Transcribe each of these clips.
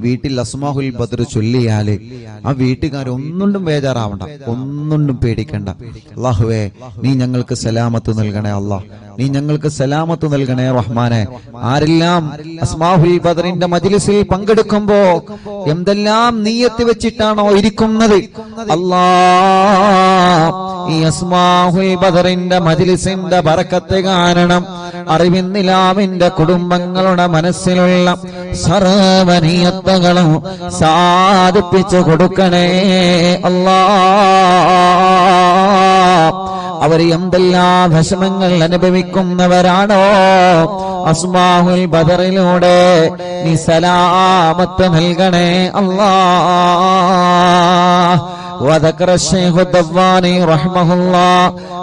വീട്ടിൽ അസ്മാഹുൽ ബദർ ചൊല്ലിയാല് ആ വീട്ടുകാർ ഒന്നുകൊണ്ടും ബേജാറാവണ്ട, ഒന്നുകൊണ്ടും പേടിക്കണ്ട. അല്ലാഹുവേ, നീ ഞങ്ങൾക്ക് സലാമത്ത് നൽകണേ അല്ലാഹ്, നീ ഞങ്ങൾക്ക് സലാമത്ത് നൽകണേ റഹ്മാനെ. ആരെല്ലാം അസ്മാഹുൽ ബദറിന്റെ മജ്ലിസിൽ പങ്കെടുക്കുമ്പോ എന്തെല്ലാം നിയ്യത്ത് വെച്ചിട്ടാണോ ഇരിക്കുന്നത്, അല്ലാഹ് ഈ അസ്മാഹുൽ ബദറിന്റെ മജ്ലിസിന്റെ ബറക്കത്ത് കാരണം അറിവിന്നിലാവിന്റെ കുടുംബങ്ങളുടെ മനസ്സിലുള്ള സർവ്വനിയത്തുകളും സാധിപ്പിച്ചു കൊടുക്കണേ അല്ലാഹ്. അവർ എന്തെല്ലാം വിഷമങ്ങൾ അനുഭവിക്കുന്നവരാണോ അസ്മാഹുൽ ബദറിലൂടെ നീ സലാമത്ത് നൽകണേ അല്ലാഹ്. وذكر الشيخ الضباني رحمه الله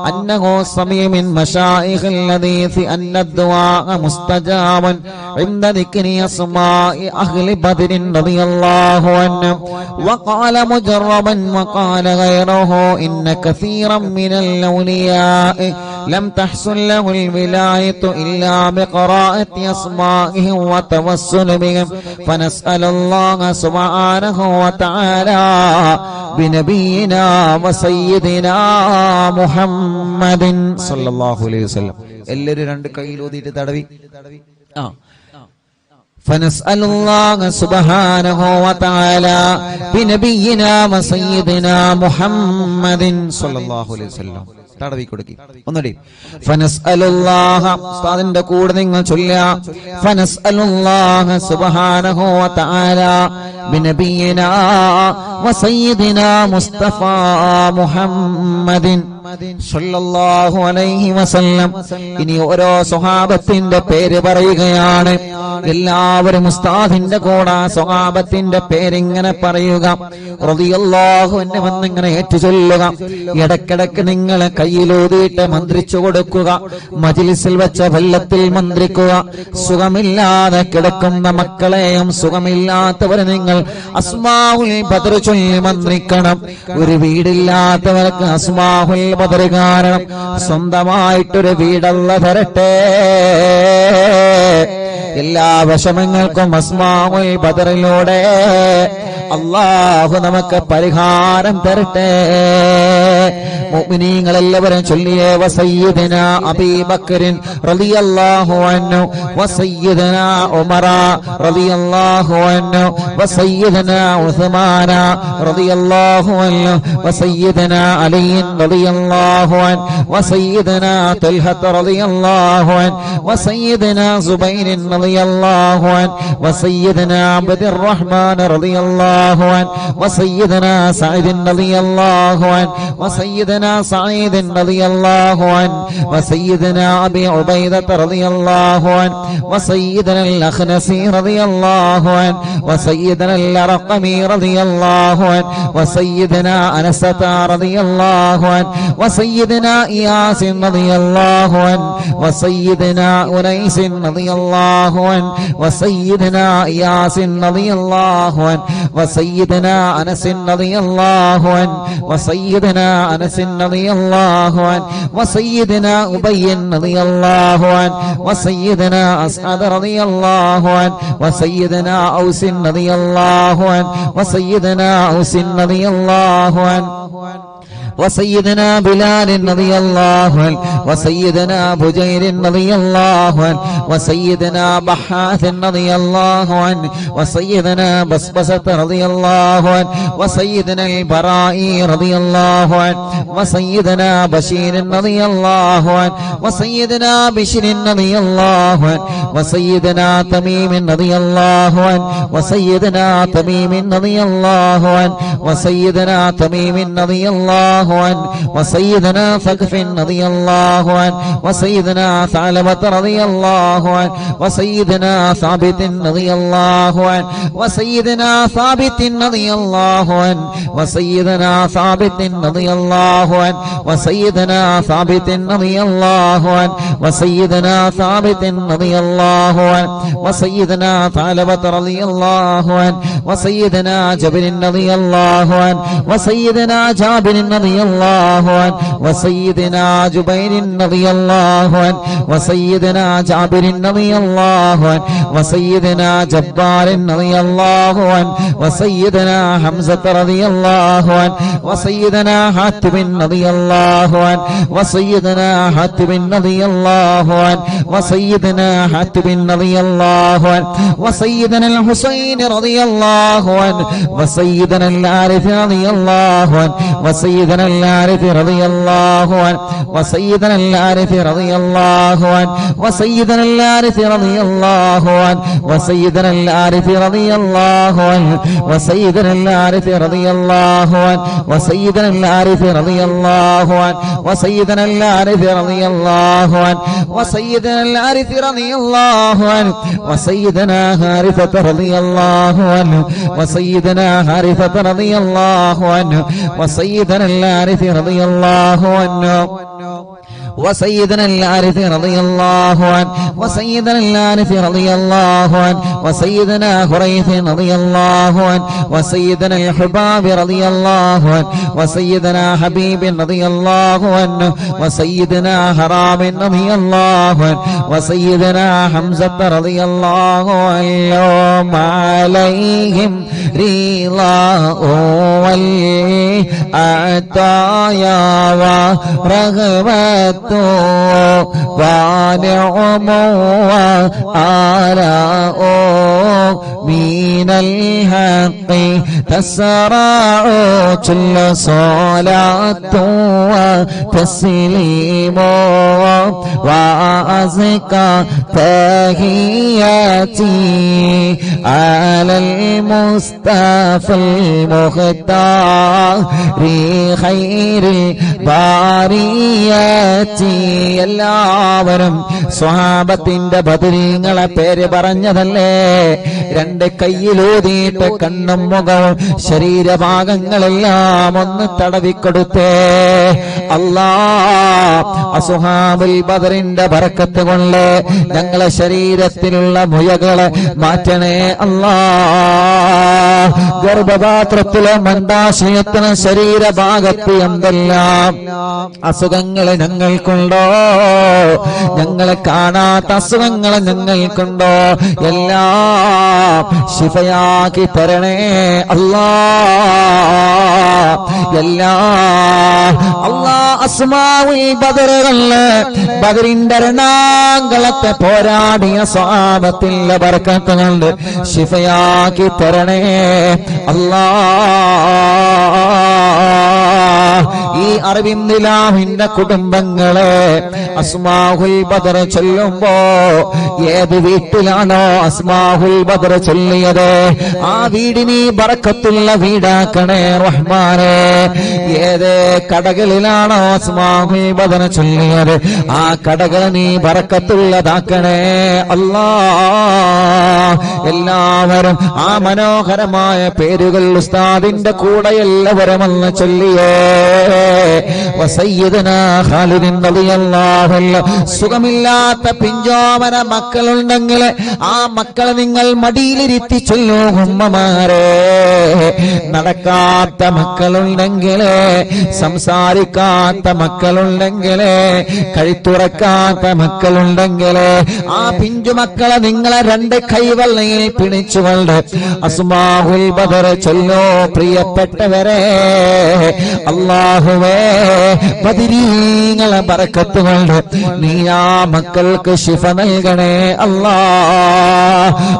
أنه سمع من مشايخ الحديث أن الدعاء مستجاب عند ذكر أسماء أهل بدر رضي الله عنهم. وقال مجربا وقال غيره إن كثيرا من الأولياء لم تحصل له الولاية إلا بقراءة أسمائهم وتوسل بهم، فنسأل الله سبحانه وتعالى بنبينا وسيدنا محمد صلى الله عليه وسلم. എല്ലാവരും രണ്ട് കൈയിൽ ഊതിയിട്ട് തടവി. فنسأل الله سبحانه وتعالى بنبينا وسيدنا محمد صلى الله عليه وسلم. തടവി കൊടുക്കി ഒന്നുകൂടി. ഫനസ്അലുല്ലാഹ, ഉസ്താദിന്റെ കൂടെ നിങ്ങൾ ചൊല്ലുക. ഫനസ്അലുല്ലാഹ സുബ്ഹാനഹു വ തആല ബിനബിയിനാ വസയ്യിദിനാ മുസ്തഫ മുഹമ്മദിൻ സല്ലല്ലാഹു അലൈഹി വസല്ലം. ഇനി ഓരോ സ്വഹാബത്തിന്റെ പേര് പറയുകയാണ്. എല്ലാവരും ഉസ്താദിന്റെ കൂടെ സ്വഹാബത്തിന്റെ പേരിങ്ങനെ പറയുക. റളിയല്ലാഹു അൻഹു എന്നിങ്ങനെ ഏറ്റുചൊല്ലുക. ഇടക്കിടക്ക് നിങ്ങൾ കയ്യിലൂതിയിട്ട് മന്ത്രിച്ചു കൊടുക്കുക. മജ്ലിസിൽ വെച്ച വെള്ളത്തിൽ മന്ത്രിക്കുക. സുഖമില്ലാതെ കിടക്കുന്ന മക്കളെയും സുഖമില്ലാത്തവരെ നിങ്ങൾ അസ്മാഉൽ ബദർ ചൊല്ലി മന്ത്രിക്കണം. ഒരു വീടില്ലാത്തവർക്ക് അസ്മാഉൽ ബദർ കാരണം സ്വന്തമായിട്ടൊരു വീടല്ല തരട്ടെ. എല്ലാ വിഷമങ്ങൾക്കും അസ്മാഉൽ ബദറിലൂടെ അല്ലാഹു നമുക്ക് പരിഹാരം തരട്ടെ. മുഅ്മിനീങ്ങൾ എല്ലാവരും ചൊല്ലിയേ. വസയ്യിദനാ അബീ ബക്കറിൻ റളിയല്ലാഹു അൻഹു വസയ്യിദനാ ഉമറ റളിയല്ലാഹു അൻഹു വസയ്യിദനാ ഉസ്മാന റളിയല്ലാഹു അൻഹു വസയ്യിദനാ അലി റളിയല്ലാഹു അൻഹു വസയ്യിദനാ തൽഹ റളിയല്ലാഹു അൻഹു വസയ്യിദനാ സുബൈർ റളിയല്ലാഹു അൻഹു വസയ്യിദനാ അബ്ദുർ റഹ്മാൻ റളിയല്ലാഹു അൻഹു വസയ്യിദനാ സഅദ് റളിയല്ലാഹു അൻഹു വസയ്യിദനാ സഈദ് റളിയല്ലാഹു അൻഹു വസയ്യിദനാ അബീ ഉബൈദ റളിയല്ലാഹു അൻഹു വസയ്യിദനാ അൽ-അഖ്നസി റളിയല്ലാഹു അൻഹു വസയ്യിദനാ അൽ-അർഖമി റളിയല്ലാഹു അൻഹു വസയ്യിദനാ അനസത റളിയല്ലാഹു അൻഹു വസയ്യിദനാ ഇയാസ് റളിയല്ലാഹു അൻഹു വസയ്യിദനാ ഉനൈസ് റളിയല്ലാഹു അൻഹു വസയ്യിദനാ ഇയാസ് റളിയല്ലാഹു അൻഹു വസയ്യിദനാ അനസ് റളിയല്ലാഹു അൻഹു വസയ്യിദനാ അനസ് റളിയല്ലാഹു അൻഹു വസയ്യിദനാ ഉബയ്യ് റളിയല്ലാഹു അൻഹു വസയ്യിദനാ അസ്അദ് റളിയല്ലാഹു അൻഹു വസയ്യിദനാ ഔസ് റളിയല്ലാഹു അൻഹു വസയ്യിദനാ ഔസ് റളിയല്ലാഹു അൻഹു وسيدنا بلال رضي الله عنه وسيدنا بجير رضي الله عنه وسيدنا بحاث رضي الله عنه وسيدنا بسبسة رضي الله عنه وسيدنا البراء رضي الله عنه وسيدنا بشير رضي الله عنه وسيدنا بشر رضي الله عنه وسيدنا تميم رضي الله عنه وسيدنا تميم رضي الله عنه وسيدنا تميم رضي الله عنه وسيدنا ثقف رضي الله عنه وسيدنا ثعلبة رضي الله عنه وسيدنا ثابت رضي الله عنه وسيدنا ثابت رضي الله عنه وسيدنا ثابت رضي الله عنه وسيدنا ثابت رضي الله عنه وسيدنا ثابت رضي الله عنه وسيدنا ثعلبة رضي الله عنه وسيدنا جابر رضي الله عنه وسيدنا جابر رضي റളിയല്ലാഹു അൻഹു വസയ്യിദനാ ജുബൈർ റളിയല്ലാഹു അൻഹു വസയ്യിദനാ ജാബിർ റളിയല്ലാഹു അൻഹു വസയ്യിദനാ ജബ്ബാർ റളിയല്ലാഹു അൻഹു വസയ്യിദനാ ഹംസ റളിയല്ലാഹു അൻഹു വസയ്യിദനാ ഹാത്തിബ് റളിയല്ലാഹു അൻഹു വസയ്യിദനാ ഹാത്തിബ് റളിയല്ലാഹു അൻഹു വസയ്യിദനാ ഹാത്തിബ് റളിയല്ലാഹു അൻഹു വസയ്യിദനാ അൽ ഹുസൈൻ റളിയല്ലാഹു അൻഹു വസയ്യിദനാ അൽ ആരിഫ് റളിയല്ലാഹു അൻഹു വസയ്യിദനാ അൽ ആരിഫ് റളിയല്ലാഹു അൻഹു വസയ്യിദനാ അൽ ആരിഫ് റളിയല്ലാഹു അൻഹു വസയ്യിദനാ അൽ ആരിഫ് റളിയല്ലാഹു അൻഹു വസയ്യിദനാ അൽ ആരിഫ് റളിയല്ലാഹു അൻഹു വസയ്യിദനാ അൽ ആരിഫ് റളിയല്ലാഹു അൻഹു വസയ്യിദനാ അൽ ആരിഫ് റളിയല്ലാഹു അൻഹു വസയ്യിദനാ അൽ ആരിഫ് റളിയല്ലാഹു അൻഹു വസയ്യിദനാ അൽ ആരിഫ് റളിയല്ലാഹു അൻഹു വസയ്യിദനാ ഹാരിഫത റളിയല്ലാഹു അൻഹു വസയ്യിദനാ ഹാരിഫത റളിയല്ലാഹു അൻഹു വസയ്യിദനാ അൽ ആരിഫ് റളിയല്ലാഹു അൻഹു وسيدنا العارف رضي الله عنه وسيدنا العارف رضي الله عنه وسيدنا خريث رضي الله عنه وسيدنا الحباب رضي الله عنه وسيدنا حبيب رضي الله عنه وسيدنا حرام رضي الله عنه وسيدنا حمزة رضي الله عنه عليهم رضاه والعطايا ورغبة ونعم وآلاء من الحق تسرع كل صلاة وتسليم وأزكى تحياتي على المصطفى المختار خير البريات. എല്ലാവരും സ്വഹാബത്തിന്റെ ബദരീങ്ങളെ പേര് പറഞ്ഞതല്ലേ? രണ്ട് കയ്യിലൂതിയിട്ട് കണ്ണും മുഖവും ശരീരഭാഗങ്ങളെല്ലാം ഒന്ന് തടവിക്കൊടുത്തേ. അല്ലാ, അസ്ഹാബുൽ ബദറിന്റെ ബറക്കത്ത് കൊണ്ട് ഞങ്ങളെ ശരീരത്തിലുള്ള മുയകളെ മാറ്റണേ അല്ലാ. ഗർഭപാത്രത്തിലെ മന്ദാശയത്തിന് ശരീരഭാഗത്ത് എന്തെല്ലാം അസുഖങ്ങളെ ഞങ്ങൾക്കുണ്ടോ? ഞങ്ങളെ കാണാത്ത അസുഖങ്ങളെ ഞങ്ങൾക്കുണ്ടോ? എല്ലാം ശിഫയാക്കി തരണേ അല്ലാ. അല്ലാ, അസ്മാഉൽ ബദറുകളില് ബദറിന്റെ രണാങ്കളത്തെ പോരാടിയ സ്വഹാബത്തിന്റെ ബർക്കത്ത് കൊണ്ട് ശിഫയാക്കി തരണേ അല്ലാ. ഈ അറബിന്ദിലാഹിന്റെ കുടുംബങ്ങളെ അസ്മാഉൽ ബദർ ചൊല്ലുമ്പോ ഏത് വീട്ടിലാണോ അസ്മാഉൽ ബദർ ചൊല്ലിയത് ആ വീടിന് ബറക്കത്തുള്ള വീടാക്കണേ റഹ്മാനേ. ഏത് കടകളിലാണോ അസ്മാഉൽ ബദർ ചൊല്ലിയത് ആ കടകൾ നീ ബറക്കത്തുള്ളതാക്കണേ അല്ലാ. എല്ലാവരും ആ മനോഹരമായ പേരുകൾ ഉസ്താദിന്റെ കൂടെ എല്ലാവരും ഒന്ന് ചൊല്ലിയേ. വസയ്യിദനാ ഖാലിദ് റളിയല്ലാഹു അൻഹു. സുഖമില്ലാത്ത പിഞ്ചോമന മക്കളുണ്ടെങ്കിൽ ആ മക്കളെ നിങ്ങൾ മടിയിലിരുത്തി ചൊല്ലൂ ഉമ്മമാരെ. നടക്കാത്ത മക്കളുണ്ടെങ്കിൽ, സംസാരിക്കാത്ത മക്കളുണ്ടെങ്കിൽ, കഴുത്തുറക്കാത്ത മക്കളുണ്ടെങ്കിൽ ആ പിഞ്ചു മക്കളെ നിങ്ങളെ രണ്ട് കൈവെള്ളയിൽ പിടിച്ചുകൊണ്ട് അസ്മാഉൽ ബദർ ചൊല്ലോ. പ്രിയപ്പെട്ടവരെ, അല്ലാഹുവേ ബദരീങ്ങളെ ബറക്കത്ത് കൊണ്ട് നീ ആ മക്കൾക്ക് ശിഫ നൽകണേ അല്ലാ.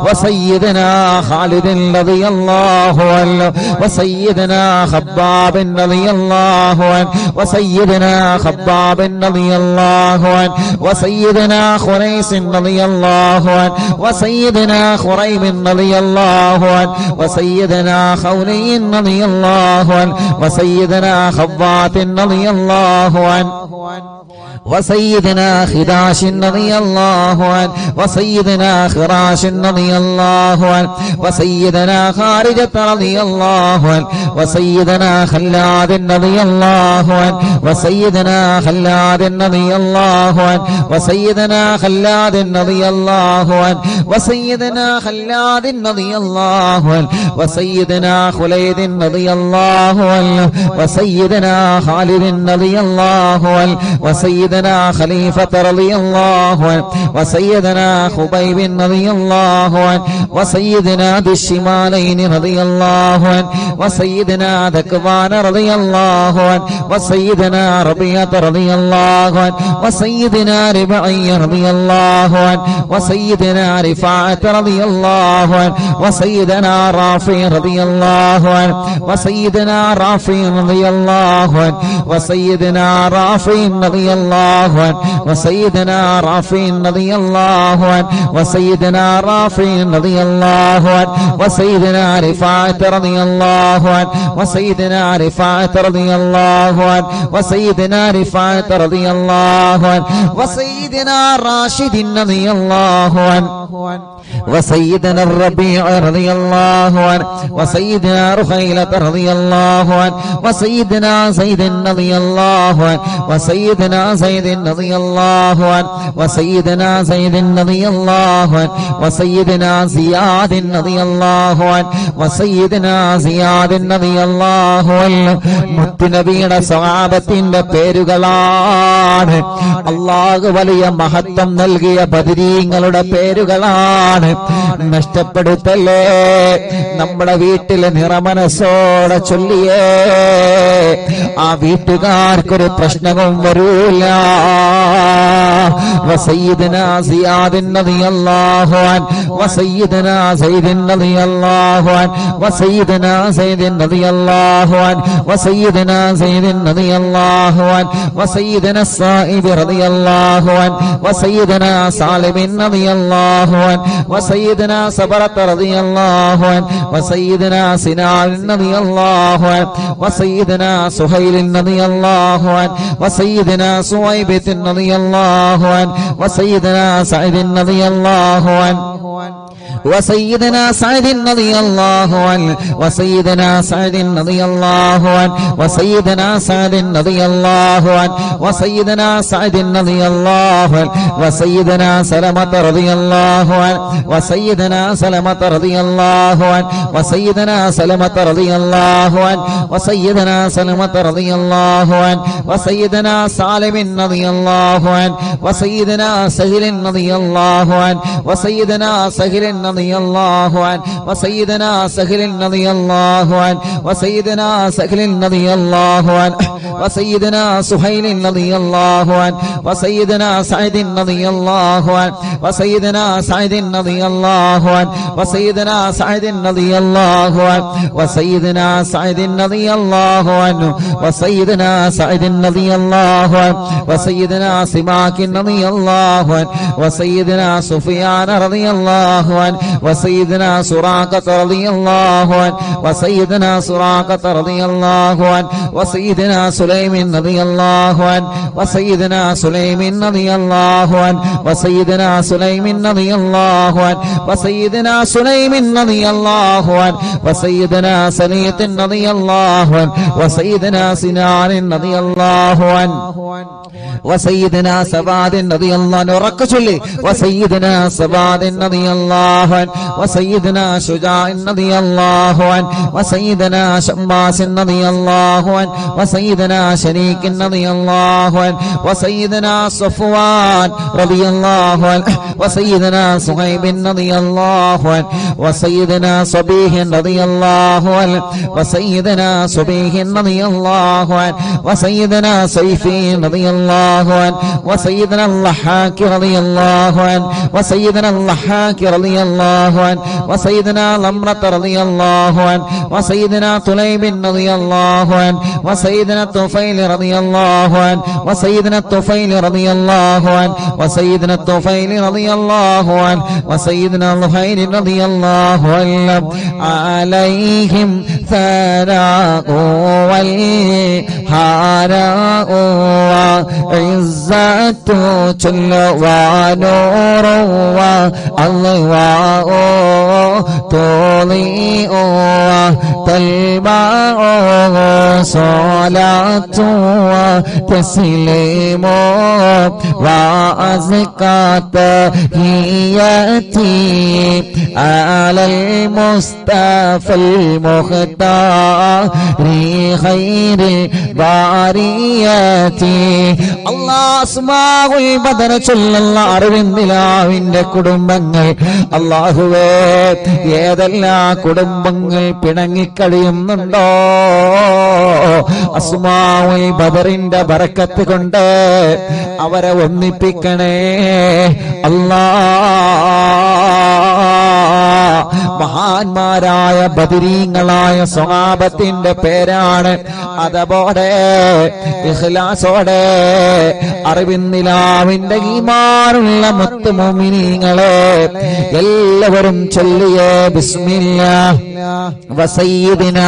വസയ്യിദനാ ഖാലിദ് റളിയല്ലാഹു അൻഹു വസയ്യിദനാ ഖബ്ബാബ് റളിയല്ലാഹു അൻഹു വസയ്യിദനാ ഖബ്ബാബ് റളിയല്ലാഹു അൻഹു വസയ്യിദനാ ഖുറൈസ് റളിയല്ലാഹു അൻഹു വസയ്യിദനാ ഖുറൈബ് റളിയല്ലാഹു അൻഹു വസയ്യിദനാ ഖൗലൈ റളിയല്ലാഹു അൻഹു വസയ്യിദനാ ഖവ്വാത്ത് റളിയല്ലാഹു അൻഹു وسيدنا خراش رضي الله عنه وسيدنا خراش رضي الله عنه وسيدنا خارجة رضي الله عنه وسيدنا خلاد رضي الله عنه وسيدنا خلاد رضي الله عنه وسيدنا خلاد رضي الله عنه وسيدنا خلاد رضي الله عنه وسيدنا خليد رضي الله عنه وسيدنا خالد رضي الله عنه وسيدنا خليفة رضي الله عنه وسيدنا خبيب رضي الله عنه وسيدنا ذي الشمالين رضي الله عنه وسيدنا ذكوان رضي الله عنه وسيدنا ربيعة رضي الله عنه وسيدنا ربعي رضي الله عنه وسيدنا رفاعة رضي الله عنه وسيدنا رافع رضي الله عنه وسيدنا رافع رضي الله عنه وسيدنا رافع رضي الله عنه وسيدنا رافع رضي الله عنه وسيدنا رافع رضي الله عنه وسيدنا رفاعة رضي الله عنه وسيدنا رفاعة رضي الله عنه وسيدنا رفاعة رضي الله عنه وسيدنا راشد رضي الله عنه وسيدنا الربيع رضي الله عنه وسيدنا رخيلة رضي الله عنه وسيدنا زيد رضي الله عنه وسيدنا زيد رضي الله عنه وسيدنا زيد رضي الله عنه وسيدنا زياد رضي الله عنه وسيدنا زياد رضي الله عنه മുത്തുനബിയുടെ സ്വഹാബത്തിന്റെ പേരുകളാണ്. അല്ലാഹു വലിയ മഹത്വം നൽകിയ ബദരീങ്ങളുടെ പേരുകളാണ്. നഷ്ടപ്പെടുത്തല്ലേ. നമ്മുടെ വീട്ടിൽ നിറമനസ്സോടെ ചൊല്ലിയേ ആ വീട്ടുകാർക്കൊരു പ്രശ്നവും വരൂല. وسيدنا زياد رضي الله عنه وسيدنا زيد رضي الله عنه وسيدنا زيد رضي الله عنه وسيدنا زيد رضي الله عنه وسيدنا الصائب رضي الله عنه وسيدنا سالم رضي الله عنه وسيدنا صبرة رضي الله عنه وسيدنا سنان رضي الله عنه وسيدنا سهيل رضي الله عنه وسيدنا سويبة رضي الله عنه وسيدنا سعيد رضي الله عنه وسيدنا سعد رضي الله عنه وسيدنا سعد رضي الله عنه وسيدنا سعد رضي الله عنه وسيدنا سعد رضي الله عنه وسيدنا سلمة رضي الله عنه وسيدنا سلمة رضي الله عنه وسيدنا سلمة رضي الله عنه وسيدنا سلمة رضي الله عنه وسيدنا سالم رضي الله عنه وسيدنا سهل رضي الله عنه وسيدنا سهل رضي الله عنه وسيدنا سهل رضي الله عنه وسيدنا سهل رضي الله عنه وسيدنا سهيل رضي الله عنه وسيدنا سعيد رضي الله عنه وسيدنا سعيد رضي الله عنه وسيدنا سعيد رضي الله عنه وسيدنا سعيد رضي الله عنه وسيدنا سعيد رضي الله عنه وسيدنا سماك رضي الله عنه وسيدنا سفيان رضي الله عنه وسيدنا سراقة رضي الله عنه وسيدنا سراقة رضي الله عنه وسيدنا سليم رضي الله عنه وسيدنا سليم رضي الله عنه وسيدنا سليم رضي الله عنه وسيدنا سليم رضي الله عنه وسيدنا سليط رضي الله عنه وسيدنا سنان رضي الله عنه وسيدنا سباد رضي الله عنه ركشلي وسيدنا سباد رضي الله عنه وسيدنا شجاع رضي الله عنه وسيدنا شماس رضي الله عنه وسيدنا شريك رضي الله عنه وسيدنا صفوان رضي الله عنه وسيدنا صهيب رضي الله عنه وسيدنا صبيح رضي الله عنه وسيدنا صبيح رضي الله عنه وسيدنا سيفي رضي الله عنه وسيدنا اللحاك رضي الله عنه وسيدنا اللحاك رضي الله റളിയല്ലാഹു അൻഹു വസയ്യിദനാ ലംറത റളിയല്ലാഹു അൻഹു വസയ്യിദനാ തുലൈബിൻ റളിയല്ലാഹു അൻഹു വസയ്യിദനാ തുഫൈൽ റളിയല്ലാഹു അൻഹു വസയ്യിദനാ തുഫൈൽ റളിയല്ലാഹു അൻഹു വസയ്യിദനാ തുഫൈൽ റളിയല്ലാഹു അൻഹു വസയ്യിദനാ ലുഹൈർ റളിയല്ലാഹു അൻഹു അലൈഹിം സലാഉ വൽ ഹാരാഉ ഇസ്സത്തു ചുല്ലവാനൂറു അല്ലാഹു തോളിഉ തൽബഉ സ്വലാത്തു തസ്ലീമു വഅസ്കാത ഹിയതി അലൽ മുസ്തഫൽ മുഖ്താരി ഖൈറിൽ ബാരിയതി അല്ലാഹ് അസ്മാഉൽ ബദർ ചൊല്ലുന്ന അറിവിന്ദിലാവിന്റെ കുടുംബങ്ങൾ അല്ലാഹുവേ ഏതെല്ലാം കുടുംബങ്ങൾ പിണങ്ങിക്കഴിയുന്നുണ്ടോ അസ്മാഉൽ ബദറിന്റെ ബറക്കത്ത് കൊണ്ട് അവരെ ഒന്നിപ്പിക്കണേ അല്ലാഹ് മഹാന്മാരായ ബദരീങ്ങളായ സ്വഹാബത്തിന്റെ പേരാണ് അതോടെ ഇഖ്ലാസോടെ അറിവിന്നിലാവിന്റെ ഈമാനുള്ള മുത്ത് മുഅ്മിനീങ്ങളെ എല്ലാവരും ചൊല്ലിയേ ബിസ്മില്ലാഹ് വസയ്യിദിനാ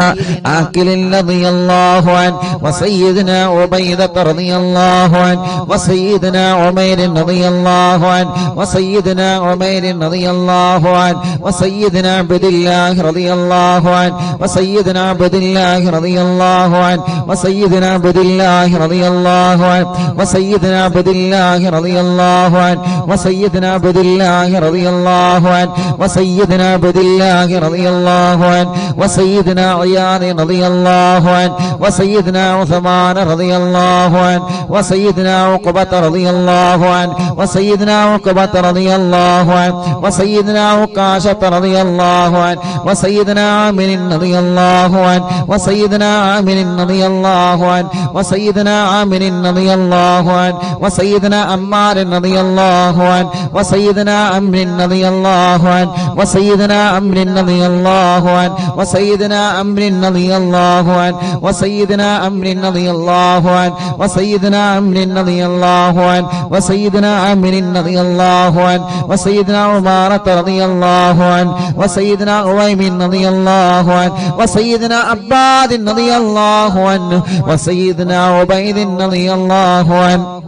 ആഖിലിൻ റളിയല്ലാഹു അൻഹു വസയ്യിദിനാ ഉബൈദത റളിയല്ലാഹു അൻഹു വസയ്യിദിനാ ഉമൈർ റളിയല്ലാഹു അൻഹു വസയ്യിദിനാ ഉമൈർ റളിയല്ലാഹു അൻഹു വസയ്യിദിനാ അബ്ദുല്ലാഹ് റളിയല്ലാഹു അൻഹു വസയ്യിദിനാ അബ്ദുല്ലാഹ് റളിയല്ലാഹു അൻഹു വസയ്യിദിനാ അബ്ദുല്ലാഹ് റളിയല്ലാഹു അൻഹു വസയ്യിദിനാ അബ്ദുല്ലാഹ് റളിയല്ലാഹു അൻഹു വസയ്യിദിനാ അബ്ദുല്ലാഹ് റളിയല്ലാഹു അൻഹു വസയ്യിദിനാ അബ്ദുല്ലാഹ് റളിയല്ലാഹു അൻഹു വസയ്യിദിനാ അയ്യാൻ റളിയല്ലാഹു അൻഹു വസയ്യിദിനാ ഉസ്മാൻ റളിയല്ലാഹു അൻഹു വസയ്യിദിനാ ഉഖബത റളിയല്ലാഹു അൻഹു വസയ്യിദിനാ ഉഖബത റളിയല്ലാഹു അൻഹു വസയ്യിദിനാ ഉഖാശത റളിയല്ലാഹു അൻഹു വസയ്യിദിനാ ആമിർ റളിയല്ലാഹു അൻഹു വസയ്യിദിനാ ആമിർ റളിയല്ലാഹു അൻഹു വസയ്യിദിനാ ആമിർ റളിയല്ലാഹു അൻഹു വസയ്യിദിനാ അമ്മാർ റളിയല്ലാഹു അൻഹു വസയ്യിദിനാ അംർ റളിയല്ലാഹു അൻഹു വസയ്യിദിനാ അംർ റളിയല്ലാഹു അൻഹു വസയ്യിദിനാ അംർ റളിയല്ലാഹു അൻഹു വസയ്യിദിനാ അംർ റളിയല്ലാഹു അൻഹു വസയ്യിദിനാ അംർ റളിയല്ലാഹു അൻഹു വസയ്യിദിനാ അംർ റളിയല്ലാഹു അൻഹു വസയ്യിദിനാ ഉമാറത റളിയല്ലാഹു അൻഹു വസയ്യിദിനാ ഉവൈമിൻ റളിയല്ലാഹു അൻഹു വസയ്യിദിനാ അബ്ബാദ് റളിയല്ലാഹു അൻഹു വസയ്യിദിനാ ഉബൈദ് റളിയല്ലാഹു അൻഹു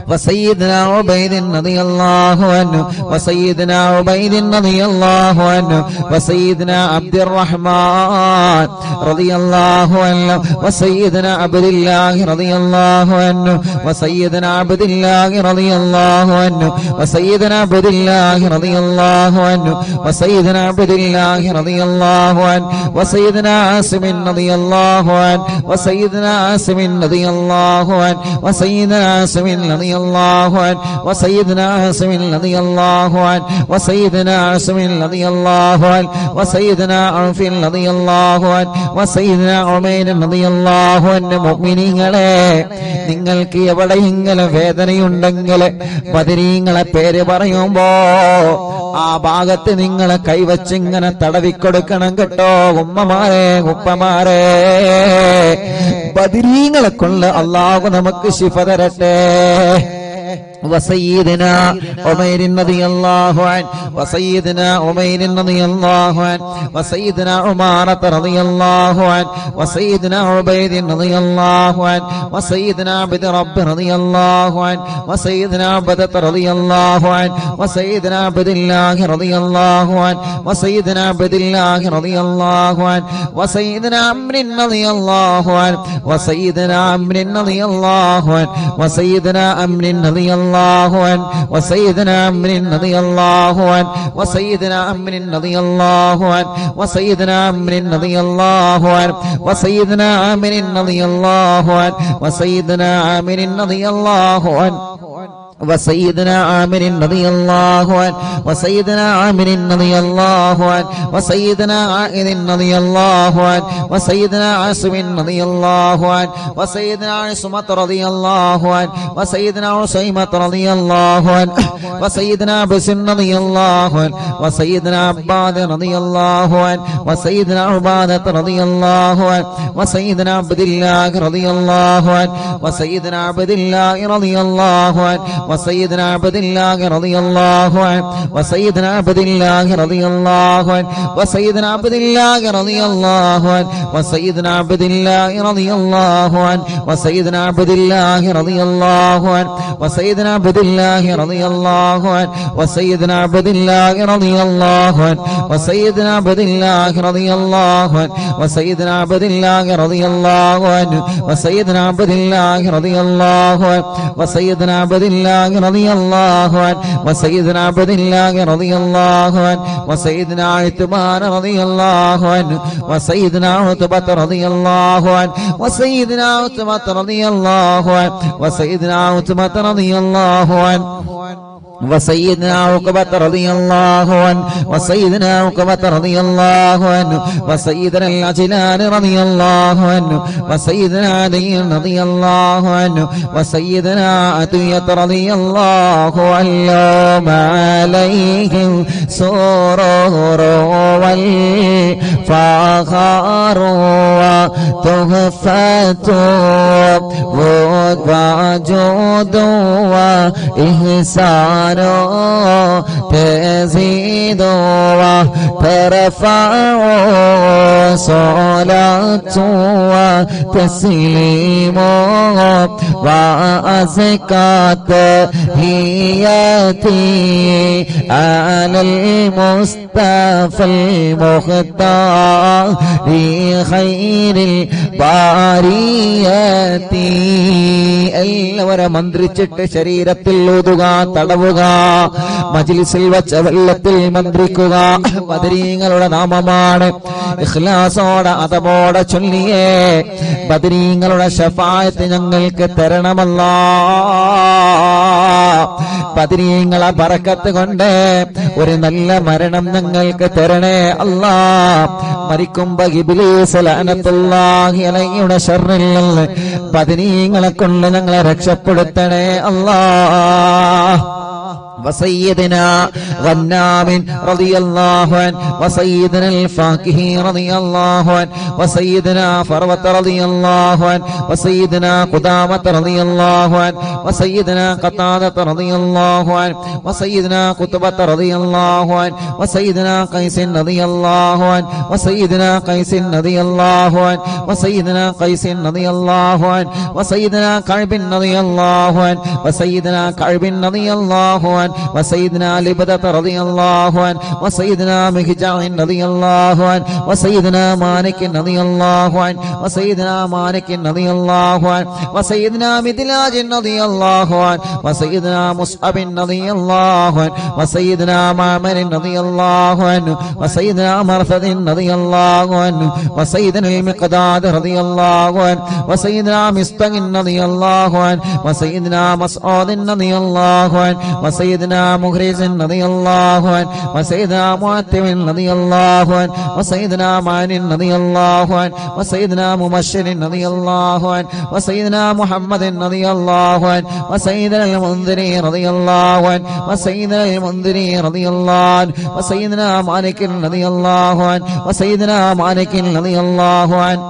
وسيدنا عبيد رضي الله عنه وسيدنا عبيد رضي الله عنه وسيدنا عبد الرحمن رضي الله عنه وسيدنا عبد الله رضي الله عنه وسيدنا عبد الله رضي الله عنه وسيدنا عبد الله رضي الله عنه وسيدنا عبد الله رضي الله عنه وسيدنا عاصم رضي الله عنه وسيدنا عاصم رضي الله عنه وسيدنا عاصم رضي الله عنه وسيدنا عاصم رضي الله عنه وسيدنا عاصم رضي الله عنه وسيدنا عوف رضي الله عنه وسيدنا عمير رضي الله عنه മുഅ്മിനീങ്ങളെ നിങ്ങൾക്ക് എവിടെയെങ്കിലും വേദനയുണ്ടെങ്കിൽ ബദരീങ്ങളെ പേര് പറയുമ്പോ ആ ഭാഗത്ത് നിങ്ങൾ കൈവച്ചിങ്ങനെ തടവിക്കൊടുക്കണം കേട്ടോ ഉമ്മമാരെ ഉപ്പമാരെ ബദരീങ്ങളെ കൊണ്ട് അല്ലാഹു നമുക്ക് ശിഫ തരട്ടെ وسيدنا عمير رضي الله عنه وسيدنا عمير رضي الله عنه وسيدنا عمارة رضي الله عنه وسيدنا عبيد رضي الله عنه وسيدنا عبد رب رضي الله عنه وسيدنا عبدة رضي الله عنه وسيدنا عبد الله رضي الله عنه وسيدنا عبد الله رضي الله عنه وسيدنا عمرو رضي الله عنه وسيدنا عمرو رضي الله عنه وسيدنا عمرو رضي الله عنه وسيدنا عمرو رضي الله عنه وسيدنا عمرو رضي الله عنه وسيدنا عمرو رضي الله عنه وسيدنا عامر رضي الله عنه وسيدنا عامر رضي الله عنه وسيدنا عامر رضي الله عنه وسيدنا عامر رضي الله عنه وسيدنا عائذ رضي الله عنه وسيدنا عاصم رضي الله عنه وسيدنا عصمة رضي الله عنه وسيدنا عصيمة رضي الله عنه وسيدنا بسن رضي الله عنه وسيدنا عباد رضي الله عنه وسيدنا عبادة رضي الله عنه وسيدنا عبد الله رضي الله عنه وسيدنا عبد الله رضي الله عنه وسيدنا عبد الله رضي الله عنه وسيدنا عبد الله رضي الله عنه وسيدنا عبد الله رضي الله عنه وسيدنا عبد الله رضي الله عنه وسيدنا عبد الله رضي الله عنه وسيدنا عبد الله رضي الله عنه وسيدنا عبد الله رضي الله عنه وسيدنا عبد الله رضي الله عنه وسيدنا عبد الله رضي الله عنه وسيدنا عبد الله رضي الله عنه وسيدنا عبد الله رضي الله عنه وسيدنا عبد الله رضي الله عنه وسيدنا عثمان رضي الله عنه وسيدنا عتبة رضي الله عنه وسيدنا عتبة رضي الله عنه وسيدنا عتبة رضي الله عنه وسيدنا عقبة رضي الله عنه وسيدنا عقبة رضي الله عنه وسيدنا العجلان رضي الله عنه وسيدنا علي رضي الله عنه وسيدنا عطية رضي الله عنه عليهم سرور والفخر وتحفة وجود وإحسان تزيد وترفع صلاة وتسليم وأزكى تحياتي على المصطفى المختار خير الباريات എല്ലാവരും മന്ത്രിച്ചിട്ട് ശരീരത്തിൽ ഊതുക, തടവുക, മജ്ലിസിൽ വച്ച വെള്ളത്തിൽ മന്ത്രിക്കുക. ബദരീങ്ങളുടെ നാമമാണ്. ഇഖ്ലാസോടെ അതബോടെ ചൊല്ലിയേ ബദരീങ്ങളുടെ ശഫാഅത്ത് ഞങ്ങൾക്ക് തരണമല്ലാ. ബദരീങ്ങളെ ബറക്കത്ത് കൊണ്ട് ഒരു നല്ല മരണം ഞങ്ങൾക്ക് തരണേ അല്ലാ. മരിക്കുമ്പോ ഇബ്ലീസ് ലഅനത്തുല്ലാഹി അലൈഹിയുടെ ശർറിൽ നിന്ന് ബദരീങ്ങളെ കൊണ്ട് ഞങ്ങളെ രക്ഷപ്പെടുത്തണേ അല്ലാ. وسيدنا غنام رضي الله عنه وسيدنا الفاكهي رضي الله عنه وسيدنا فروة رضي الله عنه وسيدنا قدامة رضي الله عنه وسيدنا قتادة رضي الله عنه وسيدنا قطبة رضي الله عنه وسيدنا قيس رضي الله عنه وسيدنا قيس رضي الله عنه وسيدنا قيس رضي الله عنه وسيدنا كعب رضي الله عنه وسيدنا كعب رضي الله عنه وسيدنا لبدة رضي الله عنه وسيدنا مهجع رضي الله عنه وسيدنا مالك رضي الله عنه وسيدنا مالك رضي الله عنه وسيدنا مدلاج رضي الله عنه وسيدنا مصعب رضي الله عنه وسيدنا معمر رضي الله عنه وسيدنا مرثد رضي الله عنه وسيدنا المقداد رضي الله عنه وسيدنا مستق رضي الله عنه وسيدنا مسعود رضي الله عنه وسيدنا مغرز رضي الله عنه وسيدنا معتم رضي الله عنه وسيدنا معن رضي الله عنه وسيدنا مبشر رضي الله عنه وسيدنا محمد رضي الله عنه وسيدنا المنذري رضي الله عنه وسيدنا المنذري رضي الله عنه وسيدنا مالك رضي الله عنه وسيدنا مالك رضي الله عنه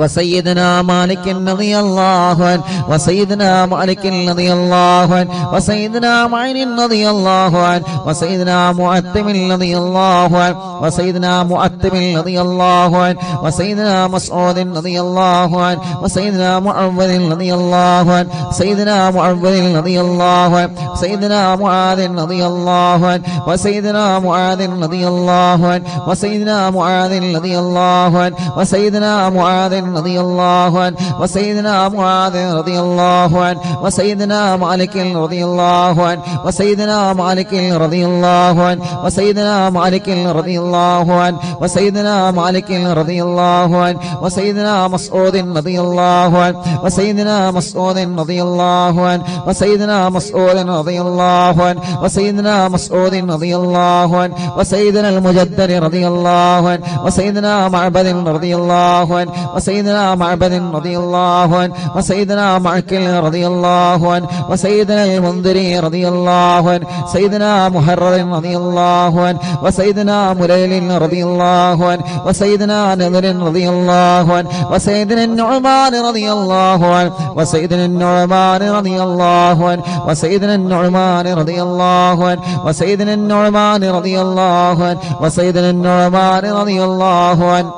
وسيدنا مالك رضي الله عنه وسيدنا مالك رضي الله عنه وسيدنا معين رضي الله عنه وسيدنا معتم رضي الله عنه وسيدنا معتم رضي الله عنه وسيدنا مسعود رضي الله عنه وسيدنا معوذ رضي الله عنه سيدنا معوذ رضي الله عنه سيدنا معاذ رضي الله عنه وسيدنا معاذ رضي الله عنه وسيدنا معاذ رضي الله عنه وسيدنا معاذ رضي الله عنه وسيدنا معاذ رضي الله عنه وسيدنا مالك رضي الله عنه وسيدنا مالك رضي الله عنه وسيدنا مالك رضي الله عنه وسيدنا مالك رضي الله عنه وسيدنا مسعود رضي الله عنه وسيدنا مسعود رضي الله عنه وسيدنا مسعود رضي الله عنه وسيدنا مسعود رضي الله عنه وسيدنا المجدد رضي الله عنه وسيدنا معبد رضي الله عنه وسيدنا معبد رضي الله عنه وسيدنا معكل رضي الله عنه وسيدنا المنذري رضي الله عنه سيدنا محرر رضي الله عنه وسيدنا مليل رضي الله عنه وسيدنا نذر رضي الله عنه وسيدنا النعمان رضي الله عنه وسيدنا النعمان رضي الله عنه وسيدنا النعمان رضي الله عنه وسيدنا النعمان رضي الله عنه وسيدنا النعمان رضي الله عنه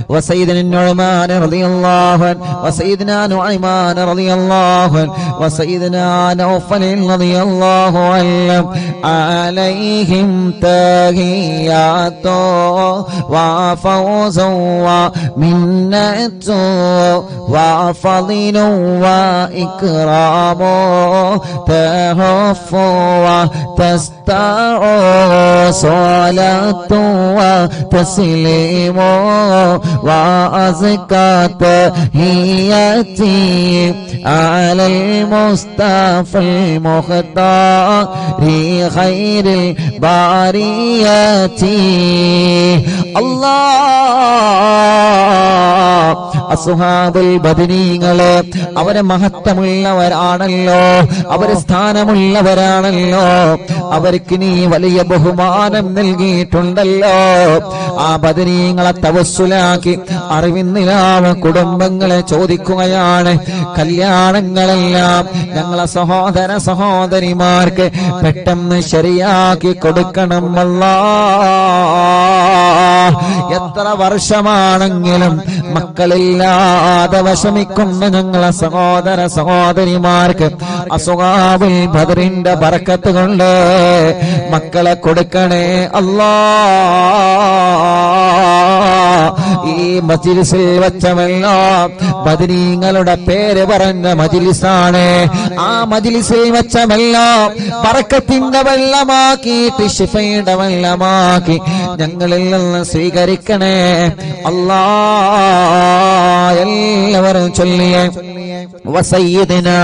وسيدنا النعمان رضي الله عنه وسيدنا نعيمان رضي الله عنه وسيدنا نوفل رضي الله عنه عليهم تحيات وفوز ومنة وفضل وإكرام تهف وتستع صلاة وتسليم وأزكى تحياتي على المصطفى المختار خير البريات الله അസ്ഹാബുൽ ബദരീങ്ങളെ അവരെ മഹത്വമുള്ളവരാണല്ലോ, അവരെ സ്ഥാനമുള്ളവരാണല്ലോ, അവർക്ക് നീ വലിയ ബഹുമാനം നൽകിയിട്ടുണ്ടല്ലോ. ആ ബദരീങ്ങളെ തവസ്സുലാക്കി അറിവിന്നിലാവ കുടുംബങ്ങളെ ചോദിക്കുകയാണ്, കല്യാണങ്ങളെല്ലാം ഞങ്ങളെ സഹോദര സഹോദരിമാർക്ക് പെട്ടെന്ന് ശരിയാക്കി കൊടുക്കണം അല്ലാഹ്. എത്ര വർഷമാണെങ്കിലും മക്കളില്ലാതെ വിഷമിക്കുന്ന ഞങ്ങളെ സഹോദര സഹോദരിമാർക്ക് അസ്ഹാബുൽ ബദറിന്റെ ബർക്കത്ത് കൊണ്ട് മക്കളെ കൊടുക്കണേ അല്ലാഹ്. ഈ മജ്ലിസിൽ വെച്ചമെല്ലാം ബദരീങ്ങളുടെ പേര് പറഞ്ഞ മജ്ലിസാണ്. ആ മജ്ലിസിൽ വെച്ചമെല്ലാം ബർക്കത്തിന്റെ വെള്ളമാക്കിയിട്ട് ശിഫയുടെ വെള്ളമാക്കി ഞങ്ങളിൽ നിന്ന് സ്വീകരിക്കണേ അല്ലാഹ്. എല്ലാവരും ചൊല്ലിയേ وسيدنا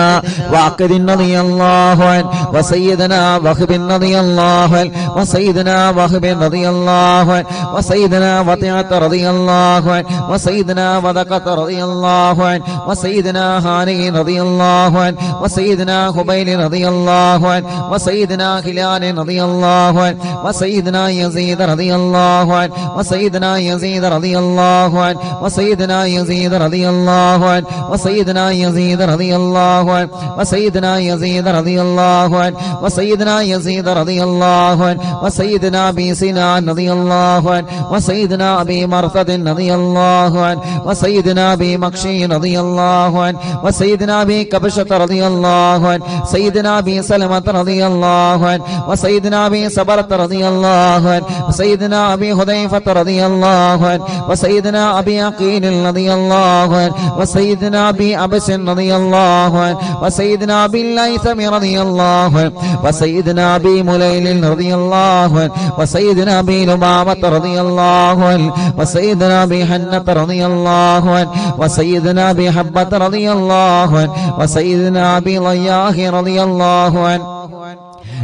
واقد رضي الله عنه وسيدنا وهب رضي الله عنه وسيدنا وهب رضي الله عنه وسيدنا وطيعة رضي الله عنه وسيدنا وذقة رضي الله عنه وسيدنا هاني رضي الله عنه وسيدنا خبيل رضي الله عنه وسيدنا هلال رضي الله عنه وسيدنا يزيد رضي الله عنه وسيدنا يزيد رضي الله عنه وسيدنا يزيد رضي الله عنه وسيدنا يزيد رضي الله عنه وسيدنا يزيد رضي الله عنه وسيدنا يزيد رضي الله عنه وسيدنا أبي سنان رضي الله عنه وسيدنا أبي مرثد رضي الله عنه وسيدنا أبي مكشي رضي الله عنه وسيدنا أبي كبشة رضي الله عنه سيدنا أبي سلمة رضي الله عنه وسيدنا أبي صبرة رضي الله عنه وسيدنا أبي حذيفة رضي الله عنه وسيدنا أبي عقيل رضي الله عنه وسيدنا أبي أبس رضي الله عنه وسيدنا أبي الليثم رضي الله عنه وسيدنا أبي مليل رضي الله عنه وسيدنا أبي لمامة رضي الله عنه وسيدنا أبي حنة رضي الله عنه وسيدنا أبي حبة رضي الله عنه وسيدنا أبي ضياح رضي الله عنه